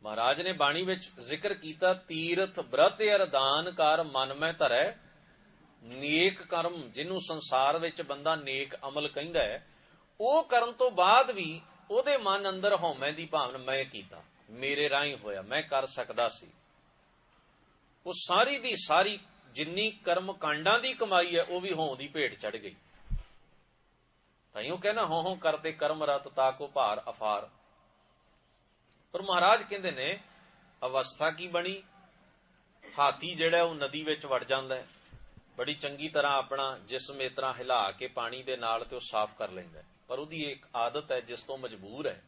ਮਹਾਰਾਜ ਨੇ ਬਾਣੀ ਵਿੱਚ ਜ਼ਿਕਰ ਕੀਤਾ, ਤੀਰਥ ਬ੍ਰਤ ਅਰ ਦਾਨ ਕਰ ਮਨ ਮੈਂ ਧਰੈ। ਨੇਕ ਕਰਮ, ਜਿਹਨੂੰ ਸੰਸਾਰ ਵਿੱਚ ਬੰਦਾ ਨੇਕ ਅਮਲ ਕਹਿੰਦਾ ਹੈ, ਉਹ ਕਰਨ ਤੋਂ ਬਾਅਦ ਵੀ ਉਹਦੇ ਮਨ ਅੰਦਰ ਹਉਮੈ ਦੀ ਭਾਵਨਾ, ਮੈਂ ਕੀਤਾ, ਮੇਰੇ ਰਾਹੀਂ ਹੋਇਆ, ਮੈਂ ਕਰ ਸਕਦਾ ਸੀ। ਉਹ ਸਾਰੀ ਦੀ ਸਾਰੀ ਜਿੰਨੀ ਕਰਮ ਕਾਂਡਾਂ ਦੀ ਕਮਾਈ ਹੈ, ਉਹ ਵੀ ਹੋਂ ਦੀ ਭੇਟ ਚੜ ਗਈ। ਤਾਈਓ ਕਹਿੰਦਾ, ਹੋਂ ਕਰਦੇ ਕਰਮ ਰਤ ਤਾਕੋ ਭਾਰ ਅਫਾਰ। ਪਰ ਮਹਾਰਾਜ ਕਹਿੰਦੇ ਨੇ, ਅਵਸਥਾ ਕੀ ਬਣੀ? ਹਾਥੀ ਜਿਹੜਾ ਉਹ ਨਦੀ ਵਿੱਚ ਵੜ ਜਾਂਦਾ ਹੈ, ਬੜੀ ਚੰਗੀ ਤਰ੍ਹਾਂ ਆਪਣਾ ਜਿਸਮ ਇਸ ਤਰ੍ਹਾਂ ਹਿਲਾ ਕੇ ਪਾਣੀ ਦੇ ਨਾਲ ਤੇ ਉਹ ਸਾਫ਼ ਕਰ ਲੈਂਦਾ, ਪਰ ਉਹਦੀ ਇੱਕ ਆਦਤ ਹੈ ਜਿਸ ਤੋਂ ਮਜਬੂਰ ਹੈ।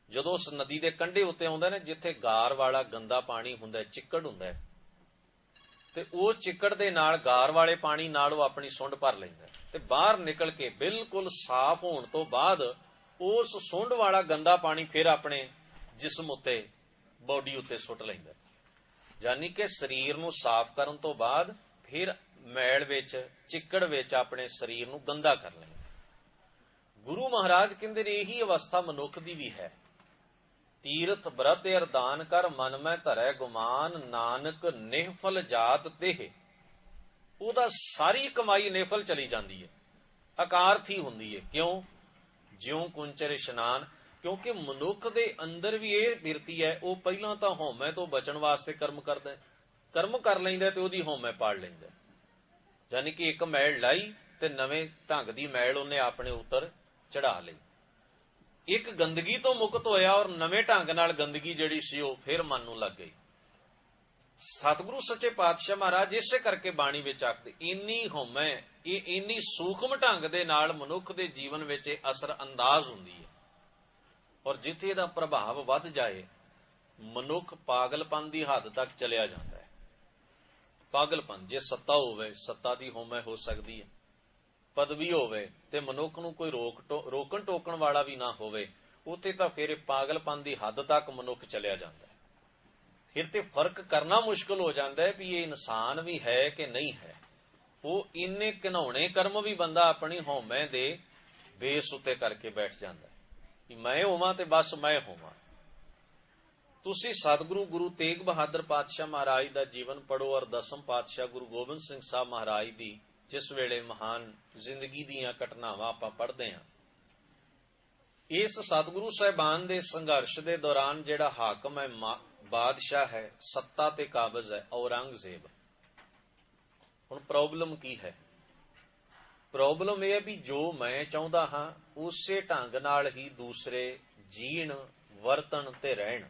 ਜਦੋਂ ਉਸ ਨਦੀ ਦੇ ਕੰਢੇ ਉੱਤੇ ਆਉਂਦਾ ਨਾ, ਜਿੱਥੇ ਗਾਰ ਵਾਲਾ ਗੰਦਾ ਪਾਣੀ ਹੁੰਦਾ, ਚਿੱਕੜ ਹੁੰਦਾ, ਤੇ ਉਸ ਚਿੱਕੜ ਦੇ ਨਾਲ, ਗਾਰ ਵਾਲੇ ਪਾਣੀ ਨਾਲ ਉਹ ਆਪਣੀ ਸੁੰਡ ਭਰ ਲੈਂਦਾ, ਤੇ ਬਾਹਰ ਨਿਕਲ ਕੇ ਬਿਲਕੁਲ ਸਾਫ਼ ਹੋਣ ਤੋਂ ਬਾਅਦ ਉਸ ਸੁੰਡ ਵਾਲਾ ਗੰਦਾ ਪਾਣੀ ਫਿਰ ਆਪਣੇ ਜਿਸਮ ਉੱਤੇ, ਬੋਡੀ ਉੱਤੇ ਸੁੱਟ ਲੈਂਦਾ। ਯਾਨੀ ਕਿ ਸਰੀਰ ਨੂੰ ਸਾਫ਼ ਕਰਨ ਤੋਂ ਬਾਅਦ ਫਿਰ ਮੈਲ ਵਿੱਚ, ਚਿੱਕੜ ਵਿੱਚ ਆਪਣੇ ਸਰੀਰ ਨੂੰ ਗੰਦਾ ਕਰ ਲੈਂਦਾ। ਗੁਰੂ ਮਹਾਰਾਜ ਕਹਿੰਦੇ ਨੇ, ਇਹੀ ਅਵਸਥਾ ਮਨੁੱਖ ਦੀ ਵੀ ਹੈ। ਤੀਰਥ ਬ੍ਰਤ ਅਰ ਦਾਨ ਕਰ ਮਨ ਮੈਂ ਧਰੈ ਗੁਮਾਨ, ਨਾਨਕ ਨਿਹਫਲ ਜਾਤ ਦੇਹ। ਉਹਦਾ ਸਾਰੀ ਕਮਾਈ ਨਿਹਫਲ ਚਲੀ ਜਾਂਦੀ ਹੈ, ਅਕਾਰਥੀ ਹੁੰਦੀ ਹੈ। ਕਿਉਂ? ਜਿਉਂ ਕੁੰਚਰ ਇਸ਼ਨਾਨ। ਕਿਉਂਕਿ ਮਨੁੱਖ ਦੇ ਅੰਦਰ ਵੀ ਇਹ ਬਿਰਤੀ ਹੈ, ਉਹ ਪਹਿਲਾਂ ਤਾਂ ਹਉਮੈ ਤੋਂ ਬਚਣ ਵਾਸਤੇ ਕਰਮ ਕਰਦਾ, ਕਰਮ ਕਰ ਲੈਂਦਾ ਤੇ ਉਹਦੀ ਹਉਮੈ ਪਾੜ ਲੈਂਦਾ। ਯਾਨੀ ਕਿ ਇੱਕ ਮੈਲ ਲਾਈ ਤੇ ਨਵੇਂ ਢੰਗ ਦੀ ਮੈਲ ਉਹਨੇ ਆਪਣੇ ਉੱਤਰ ਚੜਾ ਲਈ। ਇੱਕ ਗੰਦਗੀ ਤੋਂ ਮੁਕਤ ਹੋਇਆ ਔਰ ਨਵੇਂ ਢੰਗ ਨਾਲ ਗੰਦਗੀ ਜਿਹੜੀ ਸੀ ਉਹ ਫਿਰ ਮਨ ਨੂੰ ਲੱਗ ਗਈ। ਸਤਿਗੁਰੂ ਸੱਚੇ ਪਾਤਸ਼ਾਹ ਮਹਾਰਾਜ ਇਸੇ ਕਰਕੇ ਬਾਣੀ ਵਿੱਚ ਆਖਦੇ, ਇੰਨੀ ਹਉਮੈ, ਇਹ ਇੰਨੀ ਸੂਖਮ ਢੰਗ ਦੇ ਨਾਲ ਮਨੁੱਖ ਦੇ ਜੀਵਨ ਵਿੱਚ ਇਹ ਅਸਰ ਅੰਦਾਜ਼ ਹੁੰਦੀ ਹੈ। ਔਰ ਜਿੱਥੇ ਇਹਦਾ ਪ੍ਰਭਾਵ ਵੱਧ ਜਾਏ, ਮਨੁੱਖ ਪਾਗਲਪਨ ਦੀ ਹੱਦ ਤੱਕ ਚਲਿਆ ਜਾਂਦਾ ਹੈ। ਪਾਗਲਪਨ, ਜੇ ਸੱਤਾ ਹੋਵੇ, ਸੱਤਾ ਦੀ ਹਉਮੈ ਹੋ ਸਕਦੀ ਹੈ। ਪਦਵੀ ਹੋਵੇ ਤੇ ਮਨੁੱਖ ਨੂੰ ਕੋਈ ਰੋਕਣ ਟੋਕਣ ਵਾਲਾ ਵੀ ਨਾ ਹੋਵੇ, ਉੱਥੇ ਤਾਂ ਫਿਰ ਪਾਗਲਪਨ ਦੀ ਹੱਦ ਤੱਕ ਮਨੁੱਖ ਚਲਿਆ ਜਾਂਦਾ ਹੈ। ਫਿਰ ਤੇ ਫਰਕ ਕਰਨਾ ਮੁਸ਼ਕਲ ਹੋ ਜਾਂਦਾ ਹੈ ਵੀ ਇਹ ਇਨਸਾਨ ਵੀ ਹੈ ਕਿ ਨਹੀਂ ਹੈ। ਉਹ ਇੰਨੇ ਘਿਨਾਉਣੇ ਕਰਮ ਵੀ ਬੰਦਾ ਆਪਣੀ ਹਉਮੈ ਦੇ ਬੇਸ ਉੱਤੇ ਕਰਕੇ ਬੈਠ ਜਾਂਦਾ ਕਿ ਮੈਂ ਹੋਵਾਂ ਤੇ ਬਸ ਮੈਂ ਹੋਵਾਂ। ਤੁਸੀਂ ਸਤਿਗੁਰੂ ਗੁਰੂ ਤੇਗ ਬਹਾਦਰ ਪਾਤਸ਼ਾਹ ਮਹਾਰਾਜ ਦਾ ਜੀਵਨ ਪੜ੍ਹੋ ਔਰ ਦਸਮ ਪਾਤਸ਼ਾਹ ਗੁਰੂ ਗੋਬਿੰਦ ਸਿੰਘ ਸਾਹਿਬ ਮਹਾਰਾਜ ਦੀ ਜਿਸ ਵੇਲੇ ਮਹਾਨ ਜ਼ਿੰਦਗੀ ਦੀਆਂ ਘਟਨਾਵਾਂ ਆਪਾਂ ਪੜ੍ਹਦੇ ਹਾਂ, ਇਸ ਸਤਿਗੁਰੂ ਸਾਹਿਬਾਨ ਦੇ ਸੰਘਰਸ਼ ਦੇ ਦੌਰਾਨ ਜਿਹੜਾ ਹਾਕਮ ਹੈ, ਬਾਦਸ਼ਾਹ ਹੈ, ਸੱਤਾ ਤੇ ਕਾਬਜ਼ ਹੈ, ਔਰੰਗਜ਼ੇਬ। ਹੁਣ ਪ੍ਰੋਬਲਮ ਕੀ ਹੈ? ਪ੍ਰੋਬਲਮ ਇਹ ਹੈ ਵੀ ਜੋ ਮੈਂ ਚਾਹੁੰਦਾ ਹਾਂ ਉਸੇ ਢੰਗ ਨਾਲ ਹੀ ਦੂਸਰੇ ਜੀਣ, ਵਰਤਣ ਤੇ ਰਹਿਣ।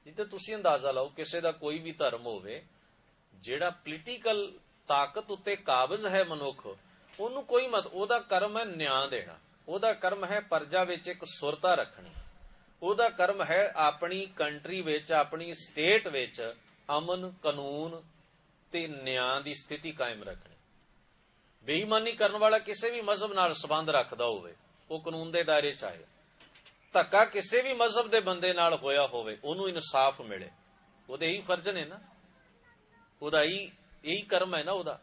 ਜਿੱਥੇ ਤੁਸੀਂ ਅੰਦਾਜ਼ਾ ਲਾਓ, ਕਿਸੇ ਦਾ ਕੋਈ ਵੀ ਧਰਮ ਹੋਵੇ, ਜਿਹੜਾ ਪੋਲੀਟੀਕਲ ਤਾਕਤ ਉੱਤੇ ਕਾਬਜ਼ ਹੈ ਮਨੁੱਖ, ਉਹਨੂੰ ਕੋਈ ਉਹਦਾ ਕਰਮ ਹੈ ਨਿਆਂ ਦੇਣਾ, ਉਹਦਾ ਕਰਮ ਹੈ ਪ੍ਰਜਾ ਵਿੱਚ ਇੱਕ ਸੁਰਤਾ ਰੱਖਣੀ, ਉਹਦਾ ਕਰਮ ਹੈ ਆਪਣੀ ਕੰਟਰੀ ਵਿੱਚ, ਆਪਣੀ ਸਟੇਟ ਵਿੱਚ ਅਮਨ, ਕਾਨੂੰਨ ਤੇ ਨਿਆਂ ਦੀ ਸਥਿਤੀ ਕਾਇਮ ਰੱਖਣੀ। ਬੇਈਮਾਨੀ ਕਰਨ ਵਾਲਾ ਕਿਸੇ ਵੀ ਮਜ਼ਹਬ ਨਾਲ ਸੰਬੰਧ ਰੱਖਦਾ ਹੋਵੇ, ਉਹ ਕਾਨੂੰਨ ਦੇ ਦਾਇਰੇ 'ਚ ਆਏ। ਧੱਕਾ ਕਿਸੇ ਵੀ ਮਜ਼ਹਬ ਦੇ ਬੰਦੇ ਨਾਲ ਹੋਇਆ ਹੋਵੇ, ਉਹਨੂੰ ਇਨਸਾਫ ਮਿਲੇ। ਉਹਦੇ ਇਹੀ ਫਰਜ਼ ਨੇ ਨਾ, ਉਹਦਾ ਇਹੀ ਕਰਮ ਹੈ ਨਾ, ਉਹਦਾ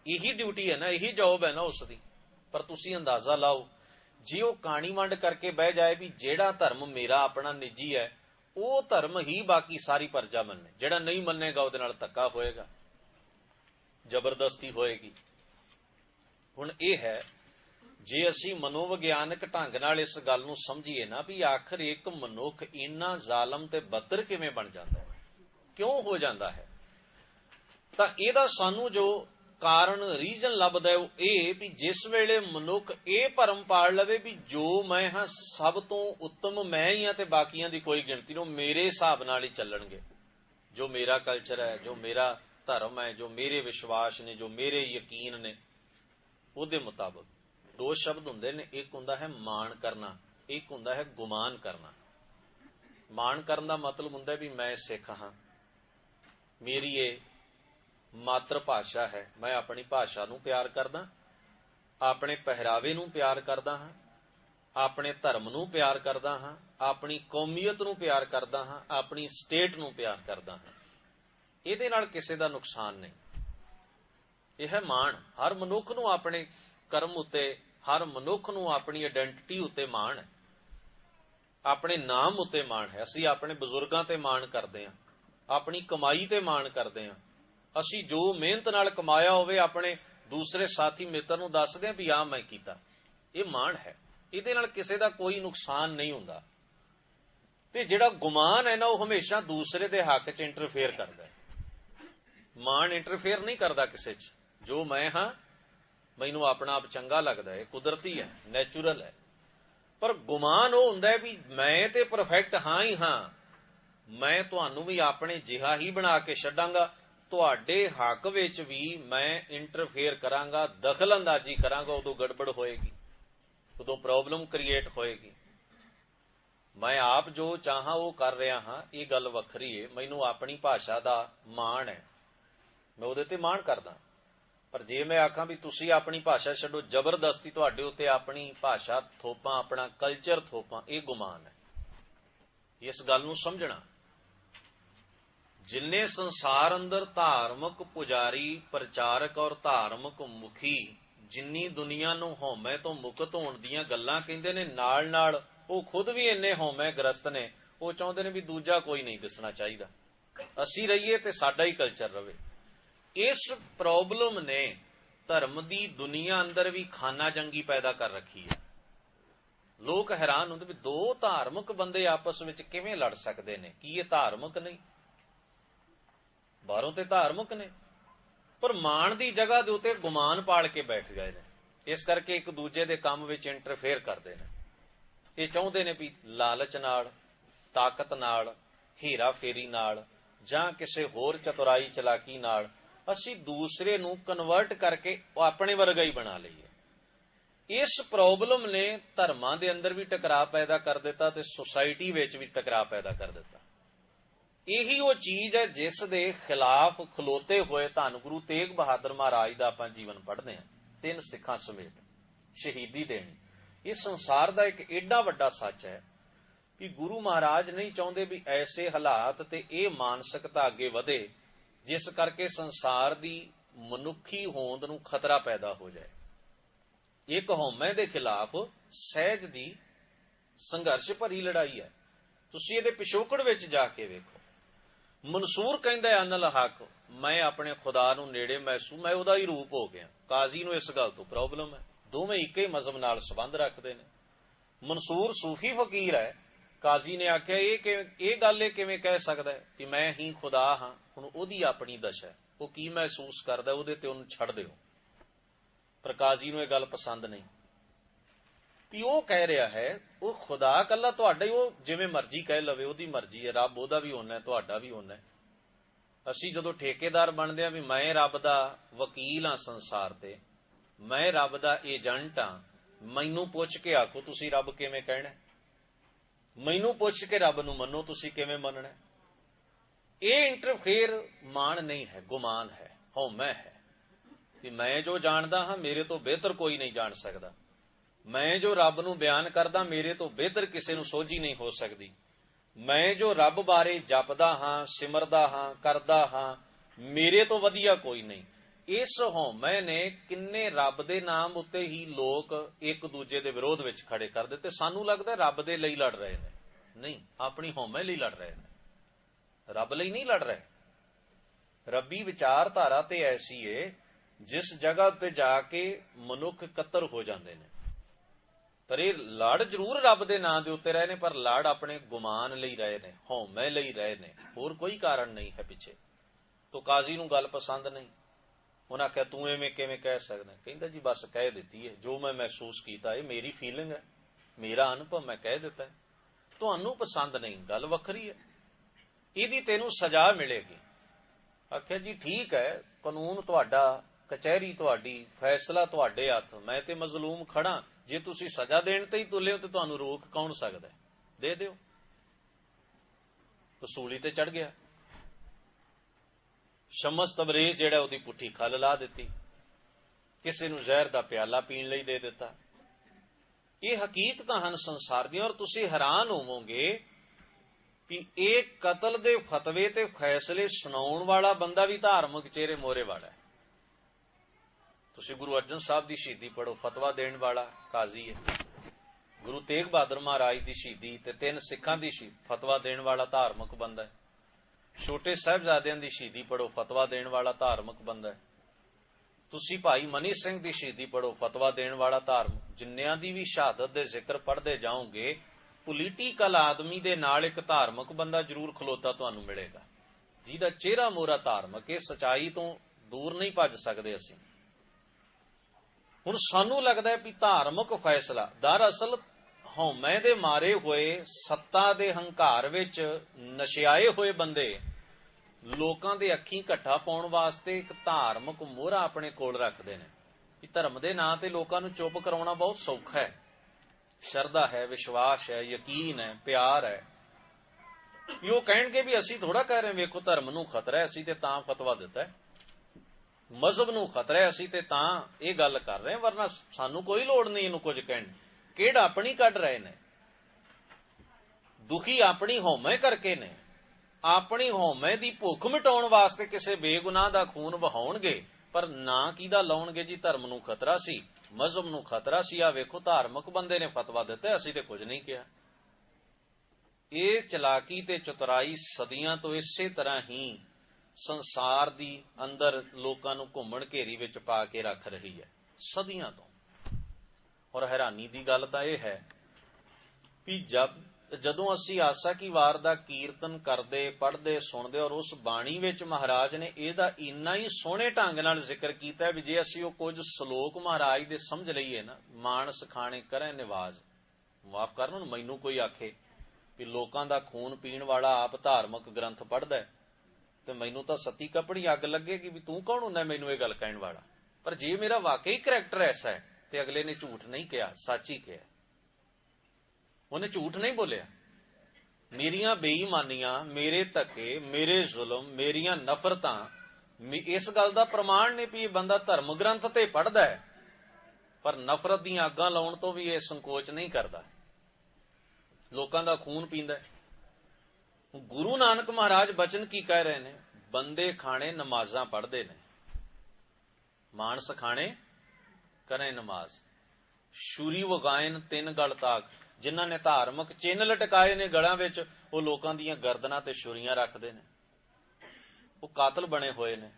ਇਹੀ ਡਿਊਟੀ ਹੈ ਨਾ, ਇਹੀ ਜੌਬ ਹੈ ਨਾ ਉਸ ਦੀ। ਪਰ ਤੁਸੀਂ ਅੰਦਾਜ਼ਾ ਲਾਓ, ਜੇ ਉਹ ਕਾਣੀ ਵੰਡ ਕਰਕੇ ਬਹਿ ਜਾਏ ਵੀ ਜਿਹੜਾ ਧਰਮ ਮੇਰਾ ਆਪਣਾ ਨਿੱਜੀ ਹੈ, ਉਹ ਧਰਮ ਹੀ ਬਾਕੀ ਸਾਰੀ ਪ੍ਰਜਾ ਮੰਨੇ, ਜਿਹੜਾ ਨਹੀਂ ਮੰਨੇਗਾ ਉਹਦੇ ਨਾਲ ਧੱਕਾ ਹੋਏਗਾ, ਜ਼ਬਰਦਸਤੀ ਹੋਏਗੀ। ਹੁਣ ਇਹ ਹੈ, ਜੇ ਅਸੀਂ ਮਨੋਵਿਗਿਆਨਕ ਢੰਗ ਨਾਲ ਇਸ ਗੱਲ ਨੂੰ ਸਮਝੀਏ ਨਾ ਵੀ ਆਖਰ ਇੱਕ ਮਨੁੱਖ ਇੰਨਾ ਜ਼ਾਲਮ ਤੇ ਬਦਤਰ ਕਿਵੇਂ ਬਣ ਜਾਂਦਾ ਹੈ, ਕਿਉਂ ਹੋ ਜਾਂਦਾ ਹੈ, ਤਾਂ ਇਹਦਾ ਸਾਨੂੰ ਜੋ ਕਾਰਨ ਰੀਜਨ ਲੱਭਦਾ ਉਹ ਇਹ ਵੀ ਜਿਸ ਵੇਲੇ ਮਨੁੱਖ ਇਹ ਭਰਮ ਪਾਲ ਲਵੇ ਵੀ ਜੋ ਮੈਂ ਹਾਂ ਸਭ ਤੋਂ ਉੱਤਮ ਮੈਂ ਹੀ ਹਾਂ ਤੇ ਬਾਕੀਆਂ ਦੀ ਕੋਈ ਗਿਣਤੀ ਨਹੀਂ, ਮੇਰੇ ਹਿਸਾਬ ਨਾਲ ਹੀ ਚੱਲਣਗੇ, ਜੋ ਮੇਰਾ ਕਲਚਰ ਹੈ, ਜੋ ਮੇਰਾ ਧਰਮ ਹੈ, ਜੋ ਮੇਰੇ ਵਿਸ਼ਵਾਸ ਨੇ, ਜੋ ਮੇਰੇ ਯਕੀਨ ਨੇ, ਉਹਦੇ ਮੁਤਾਬਕ। ਦੋ ਸ਼ਬਦ ਹੁੰਦੇ ਨੇ, ਇੱਕ ਹੁੰਦਾ ਹੈ ਮਾਣ ਕਰਨਾ, ਇੱਕ ਹੁੰਦਾ ਹੈ ਗੁਮਾਨ ਕਰਨਾ। ਮਾਣ ਕਰਨ ਦਾ ਮਤਲਬ ਹੁੰਦਾ ਵੀ ਮੈਂ ਸਿੱਖ ਹਾਂ, ਮੇਰੀ ਇਹ ਮਾਤਰ ਭਾਸ਼ਾ ਹੈ, ਮੈਂ ਆਪਣੀ ਭਾਸ਼ਾ ਨੂੰ ਪਿਆਰ ਕਰਦਾ, ਆਪਣੇ ਪਹਿਰਾਵੇ ਨੂੰ ਪਿਆਰ ਕਰਦਾ ਹਾਂ, ਆਪਣੇ ਧਰਮ ਨੂੰ ਪਿਆਰ ਕਰਦਾ ਹਾਂ, ਆਪਣੀ ਕੌਮੀਅਤ ਨੂੰ ਪਿਆਰ ਕਰਦਾ ਹਾਂ, ਆਪਣੀ ਸਟੇਟ ਨੂੰ ਪਿਆਰ ਕਰਦਾ ਹਾਂ। ਇਹਦੇ ਨਾਲ ਕਿਸੇ ਦਾ ਨੁਕਸਾਨ ਨਹੀਂ। ਇਹ ਹੈ ਮਾਣ। ਹਰ ਮਨੁੱਖ ਨੂੰ ਆਪਣੇ ਕਰਮ ਉੱਤੇ, ਹਰ ਮਨੁੱਖ ਨੂੰ ਆਪਣੀ ਆਇਡੈਂਟੀਟੀ ਉੱਤੇ ਮਾਣ ਹੈ, ਆਪਣੇ ਨਾਮ ਉੱਤੇ ਮਾਣ ਹੈ। ਅਸੀਂ ਆਪਣੇ ਬਜ਼ੁਰਗਾਂ ਤੇ ਮਾਣ ਕਰਦੇ ਹਾਂ, ਆਪਣੀ ਕਮਾਈ ਤੇ ਮਾਣ ਕਰਦੇ ਹਾਂ। ਅਸੀਂ ਜੋ ਮਿਹਨਤ ਨਾਲ ਕਮਾਇਆ ਹੋਵੇ ਆਪਣੇ ਦੂਸਰੇ ਸਾਥੀ ਮਿੱਤਰ ਨੂੰ ਦੱਸਦੇ ਹਾਂ ਵੀ ਆਹ ਮੈਂ ਕੀਤਾ। ਇਹ ਮਾਣ ਹੈ, ਇਹਦੇ ਨਾਲ ਕਿਸੇ ਦਾ ਕੋਈ ਨੁਕਸਾਨ ਨਹੀਂ ਹੁੰਦਾ। ਤੇ ਜਿਹੜਾ ਗੁਮਾਨ ਹੈ ਨਾ, ਉਹ ਹਮੇਸ਼ਾ ਦੂਸਰੇ ਦੇ ਹੱਕ 'ਚ ਇੰਟਰਫੇਅਰ ਕਰਦਾ ਹੈ। ਮਾਣ ਇੰਟਰਫੇਅਰ ਨਹੀਂ ਕਰਦਾ ਕਿਸੇ 'ਚ। ਜੋ ਮੈਂ ਹਾਂ, ਮੈਨੂੰ ਆਪਣਾ ਆਪ ਚੰਗਾ ਲੱਗਦਾ ਹੈ, ਕੁਦਰਤੀ ਹੈ, ਨੈਚੁਰਲ ਹੈ। ਪਰ ਗੁਮਾਨ ਉਹ ਹੁੰਦਾ ਹੈ ਵੀ ਮੈਂ ਤੇ ਪਰਫੈਕਟ ਹਾਂ ਹੀ ਹਾਂ, ਮੈਂ ਤੁਹਾਨੂੰ ਵੀ ਆਪਣੇ ਜਿਹਾ ਹੀ ਬਣਾ ਕੇ ਛੱਡਾਂਗਾ, ਤੁਹਾਡੇ ਹੱਕ ਵਿੱਚ ਵੀ ਮੈਂ ਇੰਟਰਫੇਅਰ ਕਰਾਂਗਾ, ਦਖਲ ਅੰਦਾਜ਼ੀ ਕਰਾਂਗਾ, ਉਦੋਂ ਗੜਬੜ ਹੋਏਗੀ, ਉਦੋਂ ਪ੍ਰੋਬਲਮ ਕ੍ਰੀਏਟ ਹੋਏਗੀ। ਮੈਂ ਆਪ ਜੋ ਚਾਹਾਂ ਉਹ ਕਰ ਰਿਹਾ ਹਾਂ, ਇਹ ਗੱਲ ਵੱਖਰੀ ਹੈ। ਮੈਨੂੰ ਆਪਣੀ ਭਾਸ਼ਾ ਦਾ ਮਾਣ ਹੈ, ਮੈਂ ਉਹਦੇ ਤੇ ਮਾਣ ਕਰਦਾ। ਪਰ ਜੇ ਮੈਂ ਆਖਾਂ ਵੀ ਤੁਸੀਂ ਆਪਣੀ ਭਾਸ਼ਾ ਛੱਡੋ, ਜ਼ਬਰਦਸਤੀ ਤੁਹਾਡੇ ਉੱਤੇ ਆਪਣੀ ਭਾਸ਼ਾ ਥੋਪਾਂ, ਆਪਣਾ ਕਲਚਰ ਥੋਪਾਂ, ਇਹ ਗੁਮਾਨ ਹੈ। ਇਸ ਗੱਲ ਨੂੰ ਸਮਝਣਾ। ਜਿੰਨੇ ਸੰਸਾਰ ਅੰਦਰ ਧਾਰਮਿਕ ਪੁਜਾਰੀ, ਪ੍ਰਚਾਰਕ ਔਰ ਧਾਰਮਿਕ ਮੁਖੀ ਜਿੰਨੀ ਦੁਨੀਆ ਨੂੰ ਹਉਮੈ ਤੋਂ ਮੁਕਤ ਹੋਣ ਦੀਆਂ ਗੱਲਾਂ ਕਹਿੰਦੇ ਨੇ, ਨਾਲ ਨਾਲ ਉਹ ਖੁਦ ਵੀ ਇੰਨੇ ਹਉਮੈ ਗ੍ਰਸਤ ਨੇ, ਉਹ ਚਾਹੁੰਦੇ ਨੇ ਵੀ ਦੂਜਾ ਕੋਈ ਨਹੀਂ ਦਿਸਣਾ ਚਾਹੀਦਾ, ਅਸੀਂ ਰਹੀਏ ਤੇ ਸਾਡਾ ਹੀ ਕਲਚਰ ਰਵੇ। ਇਸ ਪ੍ਰੋਬਲਮ ਨੇ ਧਰਮ ਦੀ ਦੁਨੀਆ ਅੰਦਰ ਵੀ ਖਾਨਾ ਜੰਗੀ ਪੈਦਾ ਕਰ ਰੱਖੀ ਹੈ। ਲੋਕ ਹੈਰਾਨ ਹੁੰਦੇ ਵੀ ਦੋ ਧਾਰਮਿਕ ਬੰਦੇ ਆਪਸ ਵਿੱਚ ਕਿਵੇਂ ਲੜ ਸਕਦੇ ਨੇ, ਕੀ ਇਹ ਧਾਰਮਿਕ ਨਹੀਂ? ਬਾਹਰੋਂ ਤੇ ਧਾਰਮਿਕ ਨੇ, ਪਰ ਮਾਣ ਦੀ ਜਗ੍ਹਾ ਦੇ ਉੱਤੇ ਗੁਮਾਨ ਪਾਲ ਕੇ ਬੈਠ ਗਏ ਨੇ। ਇਸ ਕਰਕੇ ਇੱਕ ਦੂਜੇ ਦੇ ਕੰਮ ਵਿੱਚ ਇੰਟਰਫੇਅਰ ਕਰਦੇ ਨੇ। ਇਹ ਚਾਹੁੰਦੇ ਨੇ ਵੀ ਲਾਲਚ ਨਾਲ, ਤਾਕਤ ਨਾਲ, ਹੀਰਾ ਫੇਰੀ ਨਾਲ ਜਾਂ ਕਿਸੇ ਹੋਰ ਚਤੁਰਾਈ ਚਲਾਕੀ ਨਾਲ ਅਸੀਂ ਦੂਸਰੇ ਨੂੰ ਕਨਵਰਟ ਕਰਕੇ ਉਹ ਆਪਣੇ ਵਰਗਾ ਹੀ ਬਣਾ ਲਈਏ। ਇਸ ਪ੍ਰੋਬਲਮ ਨੇ ਧਰਮਾਂ ਦੇ ਅੰਦਰ ਵੀ ਟਕਰਾਅ ਪੈਦਾ ਕਰ ਦਿੱਤਾ ਤੇ ਸੁਸਾਇਟੀ ਵਿੱਚ ਵੀ ਟਕਰਾਅ ਪੈਦਾ ਕਰ ਦਿੱਤਾ। ਇਹੀ ਉਹ ਚੀਜ਼ ਹੈ ਜਿਸ ਦੇ ਖਿਲਾਫ ਖਲੋਤੇ ਹੋਏ ਧੰਨ ਗੁਰੂ ਤੇਗ ਬਹਾਦਰ ਮਹਾਰਾਜ ਦਾ ਆਪਾਂ ਜੀਵਨ ਪੜ੍ਹਦੇ ਹਾਂ, 3 ਸਿੱਖਾਂ ਸਮੇਤ ਸ਼ਹੀਦੀ ਦੇਣੀ। ਇਹ ਸੰਸਾਰ ਦਾ ਇੱਕ ਏਡਾ ਵੱਡਾ ਸੱਚ ਹੈ ਕਿ ਗੁਰੂ ਮਹਾਰਾਜ ਨਹੀਂ ਚਾਹੁੰਦੇ ਵੀ ਐਸੇ ਹਾਲਾਤ ਤੇ ਇਹ ਮਾਨਸਿਕਤਾ ਅੱਗੇ ਵਧੇ ਜਿਸ ਕਰਕੇ ਸੰਸਾਰ ਦੀ ਮਨੁੱਖੀ ਹੋਂਦ ਨੂੰ ਖਤਰਾ ਪੈਦਾ ਹੋ ਜਾਏ। ਇੱਕ ਹਉਮੈ ਦੇ ਖਿਲਾਫ ਸਹਿਜ ਦੀ ਸੰਘਰਸ਼ ਭਰੀ ਲੜਾਈ ਹੈ। ਤੁਸੀਂ ਇਹਦੇ ਪਿਛੋਕੜ ਵਿੱਚ ਜਾ ਕੇ ਵੇਖੋ। ਮਨਸੂਰ ਕਹਿੰਦਾ ਹੈ ਅਨਲ ਹੱਕ, ਮੈਂ ਆਪਣੇ ਖੁਦਾ ਨੂੰ ਨੇੜੇ ਮਹਿਸੂਸ, ਮੈਂ ਉਹਦਾ ਹੀ ਰੂਪ ਹੋ ਗਿਆ। ਕਾਜ਼ੀ ਨੂੰ ਇਸ ਗੱਲ ਤੋਂ ਪ੍ਰੋਬਲਮ ਹੈ, ਦੋਵੇਂ ਇੱਕੇ ਮਜ਼ਹਬ ਨਾਲ ਸੰਬੰਧ ਰੱਖਦੇ ਨੇ। ਮਨਸੂਰ ਸੂਫੀ ਫਕੀਰ ਹੈ, ਕਾਜ਼ੀ ਨੇ ਆਖਿਆ ਇਹ ਗੱਲ ਇਹ ਕਿਵੇਂ ਕਹਿ ਸਕਦਾ ਹੈ ਕਿ ਮੈਂ ਹੀ ਖੁਦਾ ਹਾਂ। ਹੁਣ ਉਹਦੀ ਆਪਣੀ ਦਸ਼ਾ, ਉਹ ਕੀ ਮਹਿਸੂਸ ਕਰਦਾ ਉਹਦੇ ਤੇ ਉਹਨੂੰ ਛੱਡ ਦਿਓ। ਪਰ ਕਾਜ਼ੀ ਨੂੰ ਇਹ ਗੱਲ ਪਸੰਦ ਨਹੀਂ ਵੀ ਉਹ ਕਹਿ ਰਿਹਾ ਹੈ ਉਹ ਖੁਦਾ ਕੱਲਾ ਤੁਹਾਡਾ ਹੀ, ਉਹ ਜਿਵੇਂ ਮਰਜ਼ੀ ਕਹਿ ਲਵੇ, ਉਹਦੀ ਮਰਜ਼ੀ ਹੈ, ਰੱਬ ਉਹਦਾ ਵੀ ਹੋਣਾ, ਤੁਹਾਡਾ ਵੀ ਹੋਣਾ। ਅਸੀਂ ਜਦੋਂ ਠੇਕੇਦਾਰ ਬਣਦੇ ਹਾਂ ਵੀ ਮੈਂ ਰੱਬ ਦਾ ਵਕੀਲ ਹਾਂ ਸੰਸਾਰ ਤੇ, ਮੈਂ ਰੱਬ ਦਾ ਏਜੰਟ ਹਾਂ, ਮੈਨੂੰ ਪੁੱਛ ਕੇ ਆਖੋ ਤੁਸੀਂ ਰੱਬ ਕਿਵੇਂ ਕਹਿਣਾ, ਮੈਨੂੰ ਪੁੱਛ ਕੇ ਰੱਬ ਨੂੰ ਮੰਨੋ ਤੁਸੀਂ ਕਿਵੇਂ ਮੰਨਣਾ। ਇਹ ਇੰਟਰਫੇਅਰ ਮਾਣ ਨਹੀਂ ਹੈ, ਗੁਮਾਨ ਹੈ, ਹਉਮੈ ਹੈ ਕਿ ਮੈਂ ਜੋ ਜਾਣਦਾ ਹਾਂ ਮੇਰੇ ਤੋਂ ਬਿਹਤਰ ਕੋਈ ਨਹੀਂ ਜਾਣ ਸਕਦਾ, ਮੈਂ ਜੋ ਰੱਬ ਨੂੰ ਬਿਆਨ ਕਰਦਾ ਮੇਰੇ ਤੋਂ ਬਿਹਤਰ ਕਿਸੇ ਨੂੰ ਸੋਝੀ ਨਹੀਂ ਹੋ ਸਕਦੀ, ਮੈਂ ਜੋ ਰੱਬ ਬਾਰੇ ਜਪਦਾ ਹਾਂ, ਸਿਮਰਦਾ ਹਾਂ, ਕਰਦਾ ਹਾਂ, ਮੇਰੇ ਤੋਂ ਵਧੀਆ ਕੋਈ ਨਹੀਂ। ਇਸ ਹਉਮੈ ਨੇ ਕਿੰਨੇ ਰੱਬ ਦੇ ਨਾਮ ਉੱਤੇ ਹੀ ਲੋਕ ਇੱਕ ਦੂਜੇ ਦੇ ਵਿਰੋਧ ਵਿੱਚ ਖੜੇ ਕਰ ਦਿੱਤੇ। ਸਾਨੂੰ ਲੱਗਦਾ ਰੱਬ ਦੇ ਲਈ ਲੜ ਰਹੇ ਨੇ, ਨਹੀਂ, ਆਪਣੀ ਹਉਮੈ ਲਈ ਲੜ ਰਹੇ ਨੇ, ਰੱਬ ਲਈ ਨਹੀਂ ਲੜ ਰਹੇ। ਰੱਬੀ ਵਿਚਾਰਧਾਰਾ ਤੇ ਐਸੀ ਏ ਜਿਸ ਜਗ੍ਹਾ ਉੱਤੇ ਜਾ ਕੇ ਮਨੁੱਖ ਇਕੱਤਰ ਹੋ ਜਾਂਦੇ ਨੇ। ਪਰ ਇਹ ਲੜ ਜ਼ਰੂਰ ਰੱਬ ਦੇ ਨਾਂ ਦੇ ਉੱਤੇ ਰਹੇ ਨੇ, ਪਰ ਲੜ ਆਪਣੇ ਗੁਮਾਨ ਲਈ ਰਹੇ ਨੇ, ਹਉਮੈ ਲਈ ਰਹੇ ਨੇ, ਹੋਰ ਕੋਈ ਕਾਰਨ ਨਹੀਂ ਹੈ ਪਿੱਛੇ। ਤੋ ਕਾਜ਼ੀ ਨੂੰ ਗੱਲ ਪਸੰਦ ਨਹੀਂ। उन्हें आख्या तू इवें किवें कह सकदा? कहंदा जी बस कह दित्ती है, जो मैं महसूस किया, ये मेरी फीलिंग है, मेरा अनुभव, मैं कह दिता है। तुहानू पसंद नहीं, गल वखरी है, इहदी तैनू सजा मिलेगी। आख्या जी ठीक है, कानून तुहाडा, कचहरी तुहाडी, फैसला तुहाडे हथ, मैं ते मजलूम खड़ा, जे तुसी सजा देण ते ही तुले हो ते तुहानू रोक कौन सकदा है? दे दिओ। वसूली ते चढ़ गया। शमस तबरेज जिहड़ा उहदी पुट्ठी खल ला दित्ती, किसी नूं जहर दा प्याला पीण लई दे दिता। ये हकीकतां हन संसार दी, और तुसी हैरान होवोगे कि एक कतल दे फतवे ते फैसले सुनाउण वाला बंदा भी धार्मिक चेहरे मोहरे वाला है। तुसी गुरु अर्जन साहब दी शहीदी पढ़ो, फतवा देण वाला काजी है। गुरु तेग बहादुर महाराज दी शहीदी ते 3 सिखां दी फतवा देण वाला धार्मिक बंदा है। छोटे साहिबजादियां दी शहीदी पढ़ो, फतवा देण वाला धार्मिक बंदा है। तुसी भाई मनी सिंह दी शहीदी पढ़ो, फतवा देण वाला धार्मिक। जिन्नियां दी भी शहादत दे जिक्र पढ़दे जाओगे, पोलीटिकल आदमी दे नाल एक धार्मिक बंदा जरूर खलोता तुहानू मिलेगा, जिहदा चेहरा मोहरा धार्मिक है। सच्चाई तो दूर नहीं भज सकदे असीं। हुण सानू लगदा है भी धार्मिक फैसला, दरअसल हौमे दे मारे होए, सत्ता दे हंकार विच नशियाए होए बंदे लोकां दे अखीं घट्टा पाउण वास्ते एक धार्मिक मोहरा अपने कोल रखदे ने। धर्म दे नां ते लोकां नू चुप कराउणा बहुत सौखा है। शरदा है, विश्वास है, यकीन है, प्यार है। वो कहणगे भी असीं थोड़ा कह रहे, वेखो धर्म नू खतरा है, असीं ते तां फतवा दिता है, मजहब नू खतरा है, असीं ते तां ये गल कर रहे हैं, वरना सानू कोई लोड़ नहीं इनू कुछ कहण। किहड़ अपनी कढ रहे ने, दुखी अपनी हौमे करके ने, अपनी हौमे दी भुख मिटाउण वास्ते किसी बेगुनाह दा खून वहाउणगे, पर ना कीदा लाउणगे जी धर्म नू खतरा सी, मजहब नू खतरा सी। आ वेखो धार्मिक बंदे ने फतवा दिता, असीं ते कुछ नहीं किया। ये चलाकी ते चतुराई सदियां तो इसे तरह ही संसार दी अंदर लोकां नू घुम्मण घेरी विच पा के रख रही है, सदियां तो। और हैरानी दी गल तां इह है कि जदों असीं आसा की वार दा कीर्तन करदे, पढ़दे, सुणदे, और उस बाणी विच महाराज ने इहदा इन्ना ही सोहणे ढंग नाल जिक्र कीता भी जे असीं ओह कुछ सलोक महाराज दे समझ लईए ना, मानस खाणे करें निवाज। माफ करन, मैनू कोई आखे भी लोकां दा खून पीण वाला आप धार्मिक ग्रंथ पढ़दा है ते मैनू तां सती कपड़ी अग लगेगी भी तू कौन हुंदा मैनू इह गल कहण वाला। पर जे मेरा वाकई करैक्टर ऐसा है ते अगले ने झूठ नहीं कहा, सच ही कहा। उन्हें झूठ नहीं बोलिया। मेरियां बेईमानियां, मेरे धक्के, मेरे जुल्म, मेरियां नफरतां इस गल दा प्रमाण ने भी बंदा धर्म ग्रंथ ते पढ़दा है, पर नफरत दी आगां लाउण तो भी यह संकोच नहीं करदा, लोकां दा खून पींदा है। गुरु नानक महाराज बचन की कह रहे ने, बंदे खाने नमाजां पढ़दे ने, मानस खाने करें नमाज, छुरी वगायन 3 गल ताक। जिन्हां ने धार्मिक चिन्ह लटकाए ने गलां विच, वो लोकां दीयां गर्दनां ते छुरियां रखदे ने, वो कातल बने हुए ने।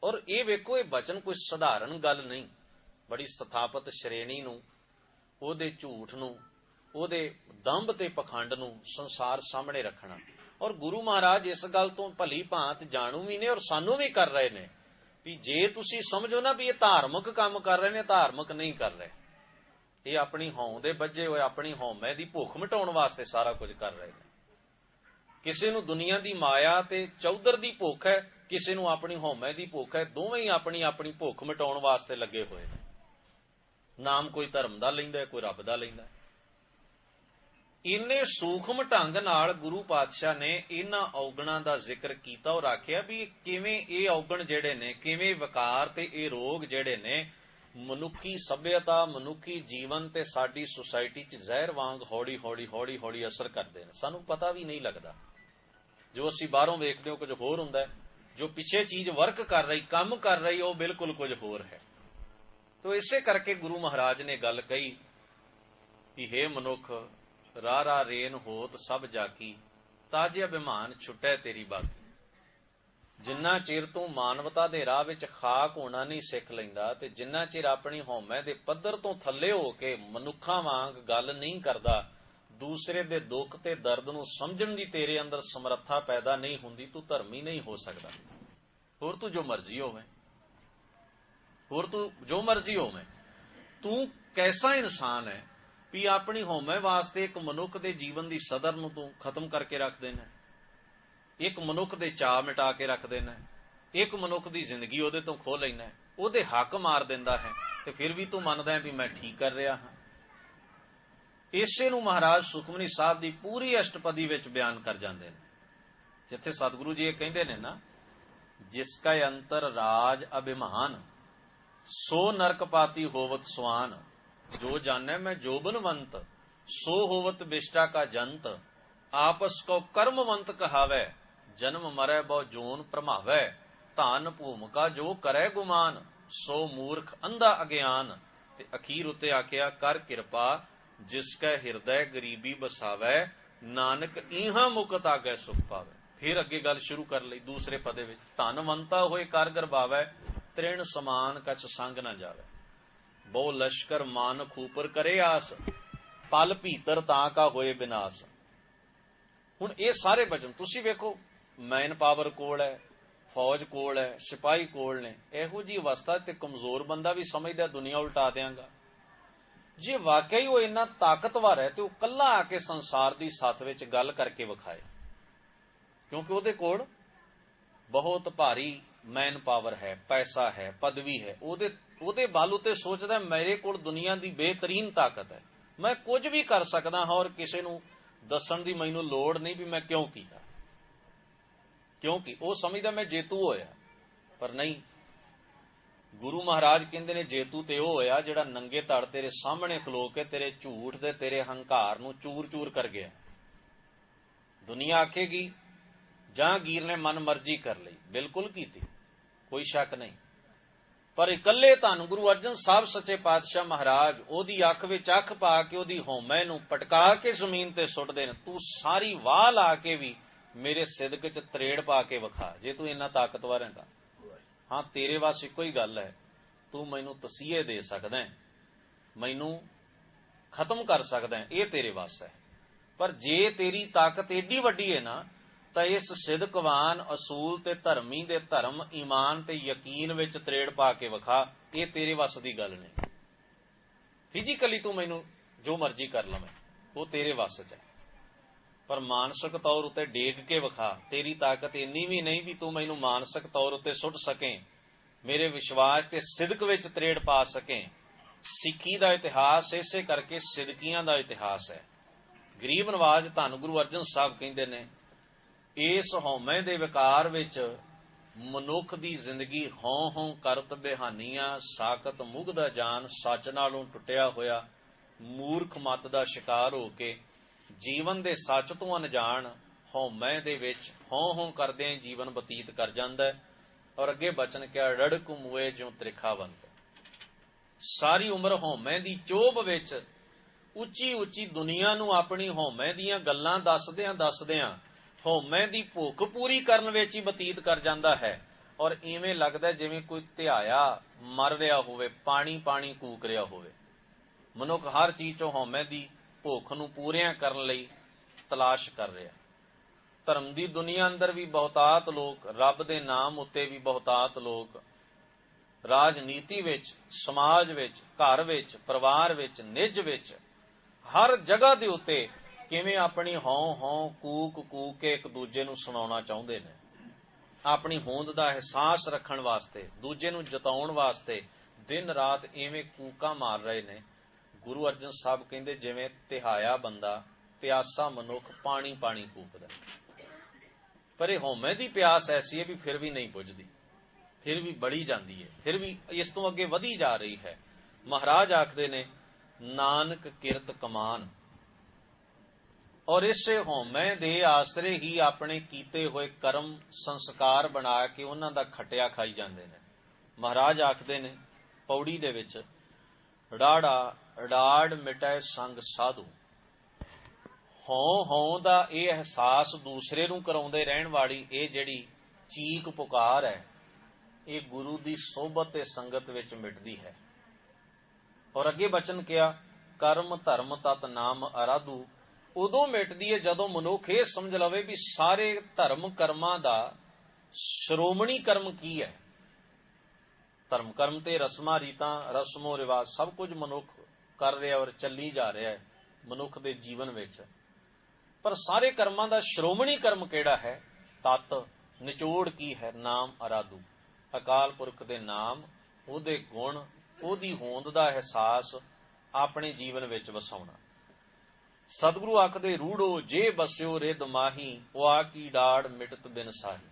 और ये वेखो, ये बचन कोई सधारण गल नहीं, बड़ी स्थापित श्रेणी नूं, ओहदे झूठ नूं, ओहदे दंभ ते पखंड नूं संसार सामने रखना। और गुरु महाराज इस गल तो भली भांत जाणू भी ने और सानू भी कर रहे ने भी जे तुसी समझो ना भी ये धार्मिक काम कर रहे ने, धार्मिक नहीं कर रहे, ये अपनी हौं दे बजे होए, अपनी हौमे दी भुख मिटाउण वास्ते सारा कुछ कर रहे ने। किसी नूं दुनिया दी माया ते चौधर दी भुख है, किसी नूं अपनी हौमे दी भुख है, दोवें ही अपनी अपनी भुख मिटाउण वास्ते लगे हुए ने। नाम कोई धर्म दा लैंदा है, कोई रब दा लैंदा है। इन्ने सूखम ढंग नाल गुरु पातशाह ने इन्हां औगणां दा जिक्र कीता और आखिया भी किवें ये औगण जिहड़े ने, किवें विकार ते ये रोग जिहड़े ने मनुखी सभ्यता, मनुखी जीवन ते साडी सोसाइटी च जहर वांग हौली हौली हौली हौली असर करदे ने। सानू पता भी नहीं लगदा, जो असीं बाहरों वेखदे हो कुछ होर हुंदा है, जो पिछे चीज वर्क कर रही, काम कर रही, वो बिल्कुल कुछ होर है। तो इसे करके गुरु महाराज ने गल कही कि हे मनुख, रारा रेन होत सब जाकी, ताजे अभिमान छुटै तेरी बाकी। जिन्ना चिर तू मानवता दे राह विच खाक होना नहीं सिख लैंदा, ते जिन्ना चिर अपनी हौमे दे पੱਧਰ तो थल्ले हो के मनुखा वांग गल नहीं करदा, दूसरे दे दुख ते दर्द नूं समझण दी तेरे अंदर समर्था पैदा नहीं हुंदी, तू धर्मी नहीं हो सकदा। होर तू जो मर्जी होवे, होर तू जो मर्जी होवे, तू कैसा इंसान है भी अपनी होमे वास्ते एक मनुख के जीवन की सदर नूं तू खत्म करके रख देना, एक मनुख के चाह मिटा के रख देना, एक मनुख की जिंदगी उहदे तो खो लेना, उहदे हक मार दिंदा है, ते फिर भी तू मनदा है भी मैं ठीक कर रहा हाँ। इसे नूं महाराज सुखमनी साहब की पूरी अष्टपदी विच बयान कर जांदे ने, जिथे सतगुरु जी कहंदे ने ना, जिसका अंतर राज अभिमान सो नरकपाती होवत स्वान, जो जाने मैं जोबनवंत सो होवत बिष्टा का जंत, आपस को कर्मवंत कहावै जन्म मरै बहु जोन प्रमावै, धान भूम का जो करे गुमान सो मूर्ख अंधा अज्ञान। ते अखीर उत्ते आख्या कर किरपा जिसकै हिरदय गरीबी बसावै, नानक इहा मुकत आगे सुख पावै। फिर अगे गल शुरू कर ली दूसरे पदे विच, धनवंता होए कर गरबावै, तृण समान कछ संग न जावै, बहु लश्कर मान खूपर करे आस, पल भीतर तां का होए विनाश। हुण ये सारे वचन तुसीं वेखो, मैन पावर कोल है, फौज कोल है, सिपाही कोल ने, इहो जी अवस्था ते कमजोर बंदा भी समझदा दुनिया उल्टा देंगा। जे वाकई वो इन्ना ताकतवर है तो वह कला आके संसार की सत्थ विच गल करके विखाए, क्योंकि उहदे कोल बहुत भारी मैन पावर है, पैसा है, पदवी है, उहदे बल उते सोचदा मेरे कोल दुनिया की बेहतरीन ताकत है, मैं कुछ भी कर सकदा हां और किसी नूं दस्सण दी मैनूं लोड़ नहीं भी मैं क्यों कीता, क्योंकि वह समझदा मैं जेतू होया। पर नहीं, गुरु महाराज कहंदे ने जेतू ते ओह होया जिहड़ा नंगे धड़ तेरे सामने खलो के तेरे झूठ दे तेरे हंकार नूं चूर चूर कर गया। दुनिया आखेगी जहांगीर ने मन मर्जी कर ली, बिल्कुल कीती, कोई शक नहीं, पर इकल्ले धन गुरु अर्जन साहब सच्चे पातशाह महाराज ओदी अख विच अख पा के ओदी होमे नूं पटका के जमीन ते सुटदे ने, तू सारी वाह ला के भी मेरे सिदक च त्रेड़ पा के विखा, जे तू इन्ना ताकतवर है। हाँ, तेरे वास इको ही गल है, तू मैनू तसीहे दे सकदा है, मैनू खत्म कर सकदा है, ये तेरे वास है। पर जे तेरी ताकत एडी वड्डी है ना, तो इस सिदकवान असूल ते धर्मी दे धर्म ईमान ते यकीन विच त्रेड़ पा के विखा, ये तेरे वस दी गल नहीं। फिजिकली तू मैनू जो मर्जी कर लवें, वो तेरे वस च है, पर मानसिक तौर उत्ते डेग के विखा, तेरी ताकत इन्नी भी नहीं भी तू मैनू मानसिक तौर उत्ते सुट सके, मेरे विश्वास ते सिदक विच त्रेड़ पा सके। सिक्खी दा इतिहास इसे करके सिदकियां दा इतिहास है। गरीब नवाज धन गुरु अर्जन साहब कहंदे ने, इस हौमे दे विकार विच मनुख दी जिंदगी हों हों करत बिहानियां, साकत मुगदा जान सच नालों टुटिया होया, मूर्ख मत दा शिकार हो के जीवन दे सच तो अनजान हौमे दे विच हों हों करदे जीवन बतीत कर जांदा है। और अगे बचन क्या, रड़क मुए ज्यों त्रिखावंत, सारी उम्र हौमे दी चोभ विच उच्ची उच्ची दुनिया नूं अपनी हौमे दीयां गल्लां दसदियां हौमे दी भुख पूरी करन विच ही बतीत कर जांदा है। और इवें लगदा जिवें कोई धिआया मर रहा होवे, पानी पानी कूक रहा होवे। मनुख हर चीज चों हौमे दी भुख नूं पूरियां करन लई तलाश कर रहा। धर्म की दुनिया अंदर भी बहुतात लोग, रब दे नाम उत्ते भी बहुतात लोग, राजनीति विच, समाज विच, घर विच, परिवार विच, निज विच, हर जगह दे उत्ते किवें अपनी हों हों कूक कूक के एक दूजे नूं सुणाउणा चाहुंदे ने, अपनी होंद दा एहसास रखण वास्ते, दूजे नूं जताउण वास्ते दिन रात इवें कूकां मार रहे ने। गुरु अर्जन साहब कहंदे जिवें तिहाया बंदा, प्यासा मनुख पानी पानी कूकदा, पर यह हौमे दी प्यास ऐसी है भी फिर भी नहीं बुझदी, फिर भी बढ़ी जाती है, फिर भी इस तो अगे वधी जा रही है। महाराज आखदे ने, नानक किरत कमान, और इस हौमे दे आसरे ही अपने कीते हुए कर्म संस्कार बना के उन्हां दा खटिया खाई जांदे ने। महाराज आखदे ने पौड़ी दे विच, डाड़ा डाड़ मिटै संग साधु, हों हों दा ये एहसास दूसरे नूं कराउंदे रहण वाली ये जिहड़ी चीक पुकार है, ये गुरु दी सोबत ते संगत विच मिटदी है। और अगे बचन किया, कर्म धर्म तत नाम आराधु, उदों मिटदी है जदों मनुख ये समझ लवे भी सारे धर्म कर्मां दा ਸ਼੍ਰੋਮਣੀ ਕਰਮ ਕੀ ਹੈ? ਧਰਮ ਕਰਮ ਤੇ ਰਸਮਾਂ ਰੀਤਾਂ, ਰਸਮੋ ਰਿਵਾਜ ਸਭ ਕੁਝ ਮਨੁੱਖ ਕਰ ਰਿਹਾ ਔਰ ਚੱਲੀ ਜਾ ਰਿਹਾ ਹੈ ਮਨੁੱਖ ਦੇ ਜੀਵਨ ਵਿੱਚ। ਪਰ ਸਾਰੇ ਕਰਮਾਂ ਦਾ ਸ਼੍ਰੋਮਣੀ ਕਰਮ ਕਿਹੜਾ ਹੈ? ਤਤ ਨਿਚੋੜ ਕੀ ਹੈ? ਨਾਮ ਅਰਾਧੂ, ਅਕਾਲ ਪੁਰਖ ਦੇ ਨਾਮ, ਉਹਦੇ ਗੁਣ, ਉਹਦੀ ਹੋਂਦ ਦਾ ਅਹਿਸਾਸ ਆਪਣੇ ਜੀਵਨ ਵਿੱਚ ਵਸਾਉਣਾ। ਸਤਿਗੁਰੂ ਆਖਦੇ ਰੂੜੋ ਜੇ ਬਸਿਓ ਰਿਦ ਮਾਹੀ, ਉਹ ਆ ਕੀ ਡਾੜ ਮਿਟਤ ਬਿਨ ਸਾਹੀ।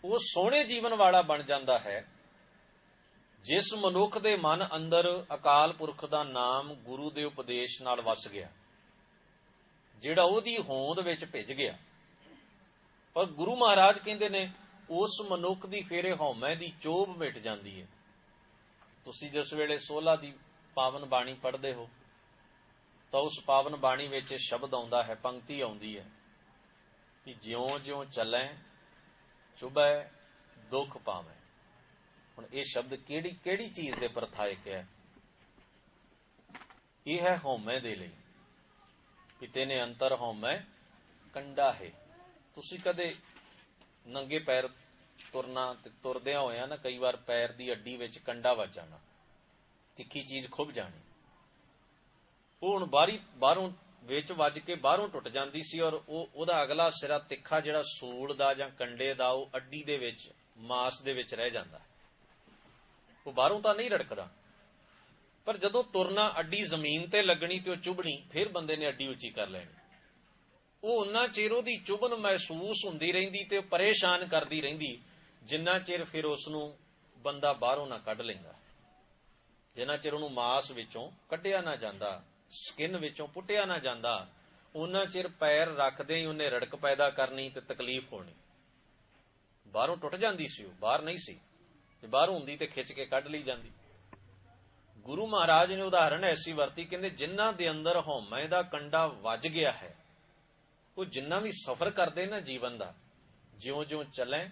ਉਹ ਸੋਹਣੇ ਜੀਵਨ ਵਾਲਾ ਬਣ ਜਾਂਦਾ ਹੈ ਜਿਸ ਮਨੁੱਖ ਦੇ ਮਨ ਅੰਦਰ ਅਕਾਲ ਪੁਰਖ ਦਾ ਨਾਮ ਗੁਰੂ ਦੇ ਉਪਦੇਸ਼ ਨਾਲ ਵਸ ਗਿਆ, ਜਿਹੜਾ ਉਹਦੀ ਹੋਂਦ ਵਿੱਚ ਭਿੱਜ ਗਿਆ। ਪਰ ਗੁਰੂ ਮਹਾਰਾਜ ਕਹਿੰਦੇ ਨੇ ਉਸ ਮਨੁੱਖ ਦੀ ਫੇਰੇ ਹਉਮੈ ਦੀ ਚੋਭ ਮਿਟ ਜਾਂਦੀ ਹੈ। ਤੁਸੀਂ ਜਿਸ ਵੇਲੇ 16 ਦੀ ਪਾਵਨ ਬਾਣੀ ਪੜ੍ਹਦੇ ਹੋ ਤਾਂ ਉਸ ਪਾਵਨ ਬਾਣੀ ਵਿੱਚ ਸ਼ਬਦ ਆਉਂਦਾ ਹੈ, ਪੰਕਤੀ ਆਉਂਦੀ ਹੈ ਕਿ ਜਿਉਂ ਜਿਉਂ ਚੱਲੈ ਚੁਭੈ ਦੁੱਖ ਪਾਵੈ। ਹੁਣ ਇਹ ਸ਼ਬਦ ਕਿਹੜੀ ਚੀਜ਼ ਦੇ ਪ੍ਰਥਾਇਕ ਹੈ? ਇਹ ਹੈ ਹਉਮੈ ਦੇ ਲਈ। ਪਿਤੇ ਨੇ ਅੰਤਰ ਹਉਮੈ ਕੰਡਾ ਹੈ। ਤੁਸੀਂ ਕਦੇ ਨੰਗੇ ਪੈਰ ਤੁਰਨਾ ਤੇ ਤੁਰਦਿਆਂ ਹੋਇਆਂ ਨਾ ਕਈ ਵਾਰ ਪੈਰ ਦੀ ਅੱਡੀ ਵਿੱਚ ਕੰਡਾ ਵੱਜ ਜਾਣਾ, ਤਿੱਖੀ ਚੀਜ਼ ਖੁੱਭ ਜਾਣੀ। ਉਹ ਹੁਣ ਬਾਹਰੋਂ ਵਿੱਚ ਵੱਜ ਕੇ ਬਾਹਰੋਂ ਟੁੱਟ ਜਾਂਦੀ ਸੀ ਔਰ ਉਹਦਾ ਅਗਲਾ ਸਿਰਾ ਤਿੱਖਾ ਜਿਹੜਾ ਸੂਲ ਦਾ ਜਾਂ ਕੰਡੇ ਦਾ ਉਹ ਅੱਡੀ ਦੇ ਵਿੱਚ ਮਾਸ ਦੇ ਵਿੱਚ ਰਹਿ ਜਾਂਦਾ। ਉਹ ਬਾਹਰੋਂ ਤਾਂ ਨਹੀਂ ਰੜਕਦਾ, ਪਰ ਜਦੋਂ ਤੁਰਨਾ ਅੱਡੀ ਜ਼ਮੀਨ ਤੇ ਲੱਗਣੀ ਤੇ ਉਹ ਚੁਭਣੀ, ਫਿਰ ਬੰਦੇ ਨੇ ਅੱਡੀ ਉੱਚੀ ਕਰ ਲੈਣੀ। ਉਹ ਉਨਾ ਚਿਰ ਉਹਦੀ ਚੁਭਨ ਮਹਿਸੂਸ ਹੁੰਦੀ ਰਹਿੰਦੀ ਤੇ ਪਰੇਸ਼ਾਨ ਕਰਦੀ ਰਹਿੰਦੀ ਜਿੰਨਾ ਚਿਰ ਫਿਰ ਉਸ ਨੂੰ ਬੰਦਾ ਬਾਹਰੋਂ ਨਾ ਕੱਢ ਲੈਂਦਾ, ਜਿੰਨਾ ਚਿਰ ਉਹਨੂੰ ਮਾਸ ਵਿੱਚੋਂ ਕੱਢਿਆ ਨਾ ਜਾਂਦਾ, ਸਕਿਨ ਵਿੱਚੋਂ ਪੁੱਟਿਆ ਨਾ ਜਾਂਦਾ, ਉਹਨਾਂ ਚਿਰ ਪੈਰ ਰੱਖਦੇ ਹੀ ਉਹਨੇ ਰੜਕ ਪੈਦਾ ਕਰਨੀ ਤੇ ਤਕਲੀਫ ਹੋਣੀ। ਬਾਹਰੋਂ ਟੁੱਟ ਜਾਂਦੀ ਸੀ, ਉਹ ਬਾਹਰ ਨਹੀਂ ਸੀ, ਜੇ ਬਾਹਰ ਹੁੰਦੀ ਤੇ ਖਿੱਚ ਕੇ ਕੱਢ ਲਈ ਜਾਂਦੀ। ਗੁਰੂ ਮਹਾਰਾਜ ਨੇ ਉਦਾਹਰਣ ਐਸੀ ਵਰਤੀ, ਕਹਿੰਦੇ ਜਿਨ੍ਹਾਂ ਦੇ ਅੰਦਰ ਹਉਮੈ ਦਾ ਕੰਡਾ ਵੱਜ ਗਿਆ ਹੈ, ਉਹ ਜਿੰਨਾ ਵੀ ਸਫ਼ਰ ਕਰਦੇ ਨਾ ਜੀਵਨ ਦਾ, ਜਿਉਂ ਜਿਉਂ ਚੱਲੇ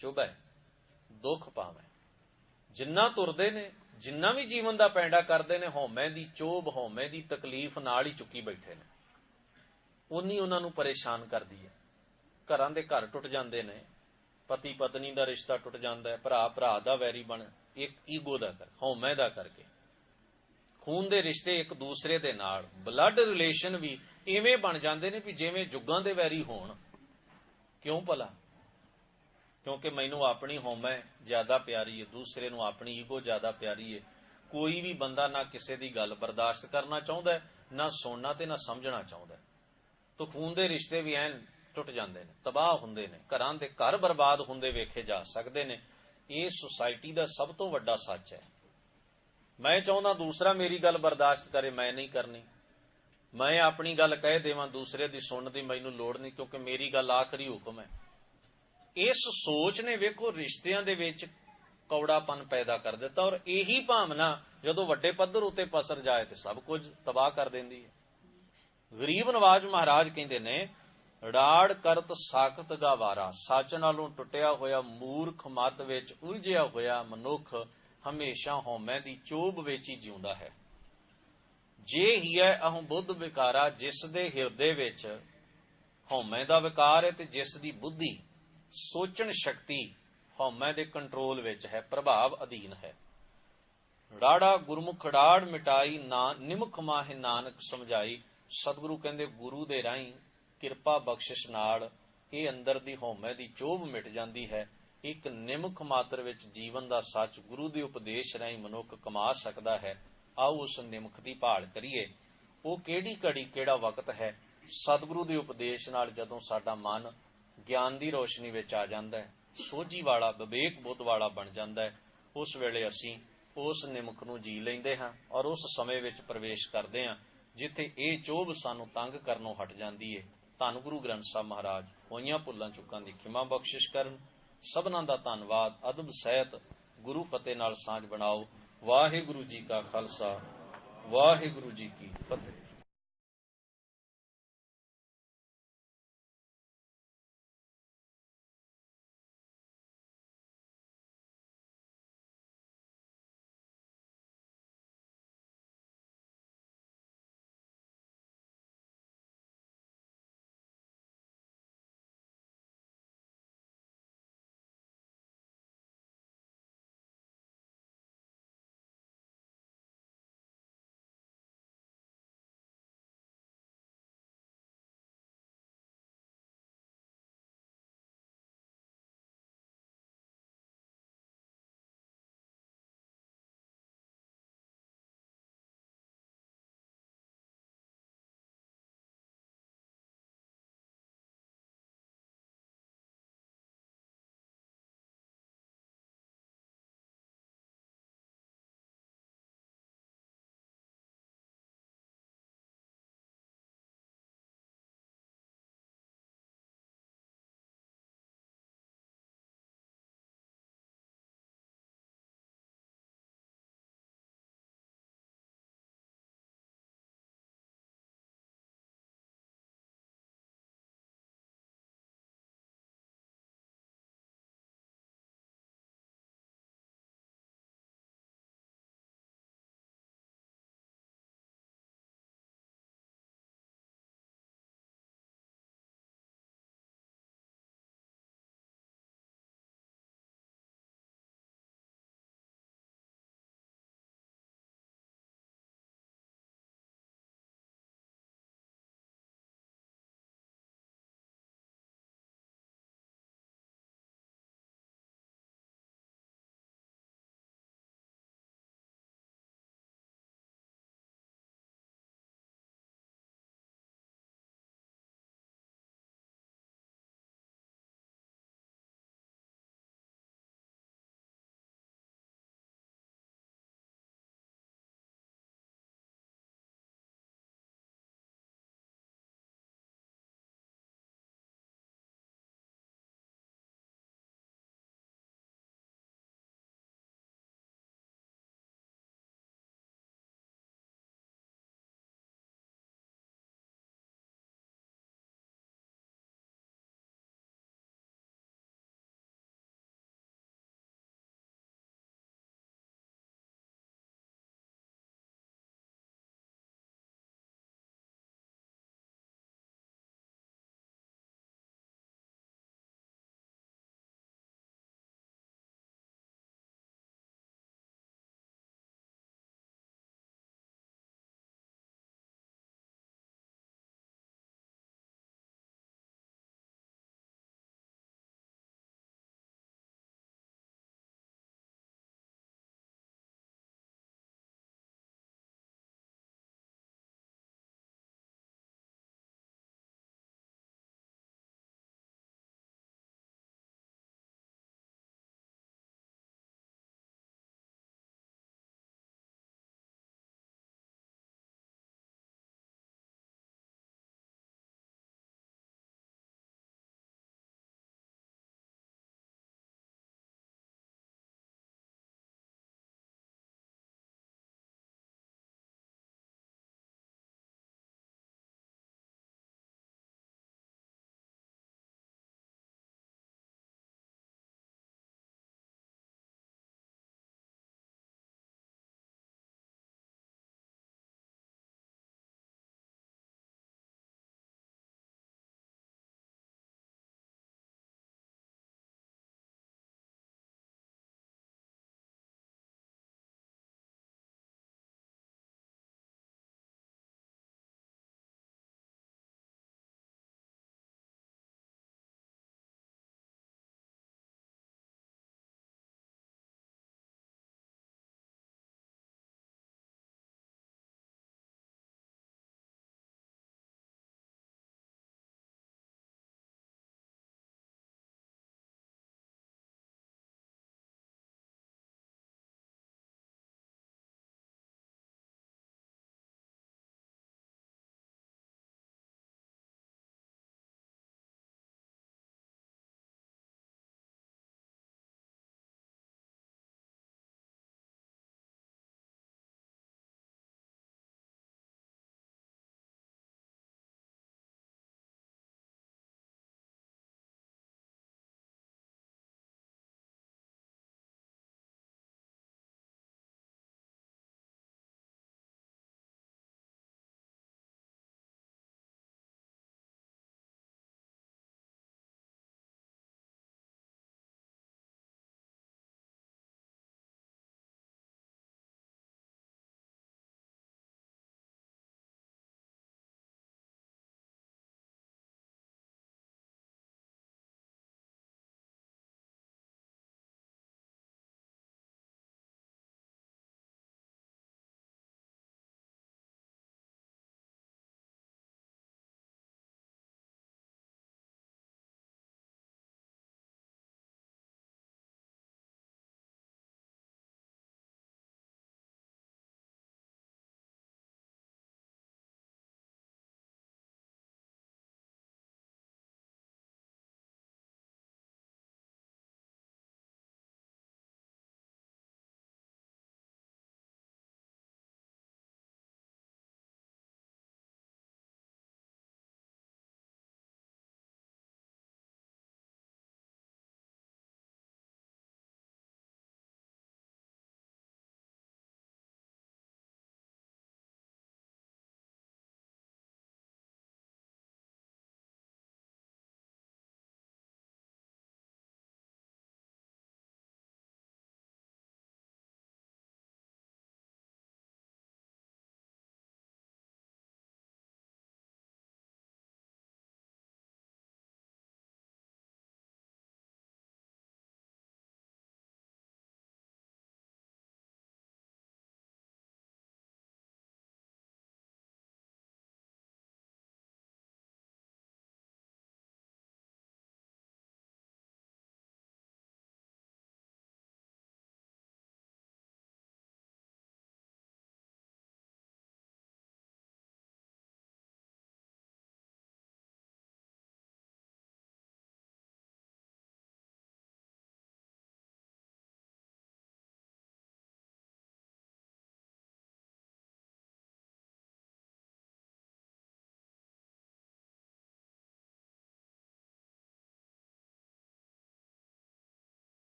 ਚੁਭੈ ਦੁੱਖ ਪਾਵੈ। ਜਿੰਨਾ ਤੁਰਦੇ ਨੇ, ਜਿੰਨਾ ਵੀ ਜੀਵਨ ਦਾ ਪੈਂਡਾ ਕਰਦੇ ਨੇ, ਹਉਮੈ ਦੀ ਚੋਭ, ਹਉਮੈ ਦੀ ਤਕਲੀਫ ਨਾਲ ਹੀ ਚੁੱਕੀ ਬੈਠੇ ਨੇ। ਉਨੀ ਉਹਨਾਂ ਨੂੰ ਪਰੇਸ਼ਾਨ ਕਰਦੀ ਹੈ। ਘਰਾਂ ਦੇ ਘਰ ਟੁੱਟ ਜਾਂਦੇ ਨੇ, ਪਤੀ ਪਤਨੀ ਦਾ ਰਿਸ਼ਤਾ ਟੁੱਟ ਜਾਂਦਾ ਹੈ, ਭਰਾ ਭਰਾ ਦਾ ਵੈਰੀ ਬਣ, ਇੱਕ ਈਗੋ ਦਾ ਕਰ, ਹਉਮੈ ਦਾ ਕਰਕੇ। ਖੂਨ ਦੇ ਰਿਸ਼ਤੇ ਇੱਕ ਦੂਸਰੇ ਦੇ ਨਾਲ, ਬਲੱਡ ਰਿਲੇਸ਼ਨ ਵੀ ਇਵੇਂ ਬਣ ਜਾਂਦੇ ਨੇ ਵੀ ਜਿਵੇਂ ਜੁੱਗਾਂ ਦੇ ਵੈਰੀ ਹੋਣ। ਕਿਉਂ ਭਲਾ? ਕਿਉਂਕਿ ਮੈਨੂੰ ਆਪਣੀ ਹਉਮੈ ਜ਼ਿਆਦਾ ਪਿਆਰੀ ਹੈ, ਦੂਸਰੇ ਨੂੰ ਆਪਣੀ ਈਗੋ ਜ਼ਿਆਦਾ ਪਿਆਰੀ ਹੈ। ਕੋਈ ਵੀ ਬੰਦਾ ਨਾ ਕਿਸੇ ਦੀ ਗੱਲ ਬਰਦਾਸ਼ਤ ਕਰਨਾ ਚਾਹੁੰਦਾ, ਨਾ ਸੁਣਨਾ ਤੇ ਨਾ ਸਮਝਣਾ ਚਾਹੁੰਦਾ। ਤਾਂ ਖੂਨ ਦੇ ਰਿਸ਼ਤੇ ਵੀ ਐਨ ਟੁੱਟ ਜਾਂਦੇ ਨੇ, ਤਬਾਹ ਹੁੰਦੇ ਨੇ, ਘਰਾਂ ਦੇ ਘਰ ਬਰਬਾਦ ਹੁੰਦੇ ਵੇਖੇ ਜਾ ਸਕਦੇ ਨੇ। ਇਹ ਸੁਸਾਇਟੀ ਦਾ ਸਭ ਤੋਂ ਵੱਡਾ ਸੱਚ ਹੈ। ਮੈਂ ਚਾਹੁੰਦਾ ਦੂਸਰਾ ਮੇਰੀ ਗੱਲ ਬਰਦਾਸ਼ਤ ਕਰੇ, ਮੈਂ ਨਹੀਂ ਕਰਨੀ। ਮੈਂ ਆਪਣੀ ਗੱਲ ਕਹਿ ਦੇਵਾਂ, ਦੂਸਰੇ ਦੀ ਸੁਣਨ ਦੀ ਮੈਨੂੰ ਲੋੜ ਨਹੀਂ, ਕਿਉਂਕਿ ਮੇਰੀ ਗੱਲ ਆਖਰੀ ਹੁਕਮ ਹੈ। ਇਸ ਸੋਚ ਨੇ ਵੇਖੋ ਰਿਸ਼ਤਿਆਂ ਦੇ ਵਿੱਚ ਕੌੜਾਪਨ ਪੈਦਾ ਕਰ ਦਿੱਤਾ, ਔਰ ਇਹੀ ਭਾਵਨਾ ਜਦੋਂ ਵੱਡੇ ਪੱਧਰ ਉੱਤੇ ਪਸਰ ਜਾਏ ਤੇ ਸਭ ਕੁਝ ਤਬਾਹ ਕਰ ਦਿੰਦੀ ਹੈ। ਗਰੀਬ ਨਵਾਜ ਮਹਾਰਾਜ ਕਹਿੰਦੇ ਨੇ, ਰਾੜ ਕਰਤ ਸਾਖਤ ਗਾਵਾਰਾ, ਸੱਚ ਨਾਲੋਂ ਟੁੱਟਿਆ ਹੋਇਆ ਮੂਰਖ ਮਤ ਵਿੱਚ ਉਲਝਿਆ ਹੋਇਆ ਮਨੁੱਖ ਹਮੇਸ਼ਾ ਹਉਮੈ ਦੀ ਚੋਭ ਵਿੱਚ ਹੀ ਜਿਉਂਦਾ ਹੈ। ਜੇ ਹੀ ਹੈ ਅਹੰ ਬੁੱਧ ਵਿਕਾਰਾ, ਜਿਸ ਦੇ ਹਿਰਦੇ ਵਿੱਚ ਹਉਮੈ ਦਾ ਵਿਕਾਰ ਹੈ ਤੇ ਜਿਸ ਦੀ ਬੁੱਧੀ ਸੋਚਣ ਸ਼ਕਤੀ ਹਉਮੈ ਦੇ ਕੰਟਰੋਲ ਵਿੱਚ ਹੈ, ਪ੍ਰਭਾਵ ਅਧੀਨ ਹੈ। ਰਾੜਾ ਗੁਰਮੁਖ ਰਾੜ ਮਿਟਾਈ, ਨਾ ਨਿਮਖ ਮਾਹਿ ਨਾਨਕ ਸਮਝਾਈ। ਸਤਿਗੁਰੂ ਕਹਿੰਦੇ ਗੁਰੂ ਦੇ ਰਾਹੀਂ ਕਿਰਪਾ ਬਖਸ਼ਿਸ਼ ਨਾਲ ਇਹ ਅੰਦਰ ਦੀ ਹਉਮੈ ਦੀ ਚੋਭ ਮਿਟ ਜਾਂਦੀ ਹੈ। ਇੱਕ ਨਿਮਖ ਮਾਤਰ ਵਿੱਚ ਜੀਵਨ ਦਾ ਸੱਚ ਗੁਰੂ ਦੇ ਉਪਦੇਸ਼ ਰਾਹੀਂ ਮਨੁੱਖ ਕਮਾ ਸਕਦਾ ਹੈ। ਆਓ ਉਸ ਨਿਮਖ ਦੀ ਭਾਲ ਕਰੀਏ। ਉਹ ਕਿਹੜੀ ਘੜੀ, ਕਿਹੜਾ ਵਕਤ ਹੈ? ਸਤਿਗੁਰੂ ਦੇ ਉਪਦੇਸ਼ ਨਾਲ ਜਦੋਂ ਸਾਡਾ ਮਨ ਗਿਆਨ ਦੀ ਰੋਸ਼ਨੀ ਵਿੱਚ ਆ ਜਾਂਦਾ ਹੈ, ਸੋਝੀ ਵਾਲਾ, ਵਿਵੇਕ ਬੁੱਧ ਵਾਲਾ ਬਣ ਜਾਂਦਾ ਹੈ, ਉਸ ਵੇਲੇ ਅਸੀਂ ਉਸ ਨਿਮਖ ਨੂੰ ਜੀ ਲੈਂਦੇ ਹਾਂ ਔਰ ਉਸ ਸਮੇਂ ਵਿੱਚ ਪ੍ਰਵੇਸ਼ ਕਰਦੇ ਹਾਂ ਜਿੱਥੇ ਇਹ ਚੋਭ ਸਾਨੂੰ ਤੰਗ ਕਰਨੋਂ ਹਟ ਜਾਂਦੀ ਹੈ। ਧੰਨ ਗੁਰੂ ਗ੍ਰੰਥ ਸਾਹਿਬ ਮਹਾਰਾਜ ਹੋਈਆਂ ਭੁੱਲਾਂ ਚੁੱਕਾਂ ਦੀ ਖਿਮਾ ਬਖਸ਼ਿਸ਼ ਕਰਨ। ਸਭਨਾਂ ਦਾ ਧੰਨਵਾਦ। ਅਦਬ ਸਹਿਤ ਗੁਰੂ ਫਤਿਹ ਨਾਲ ਸਾਂਝ ਬਣਾਓ। ਵਾਹਿਗੁਰੂ ਜੀ ਕਾ ਖਾਲਸਾ, ਵਾਹਿਗੁਰੂ ਜੀ ਕੀ ਫਤਿਹ।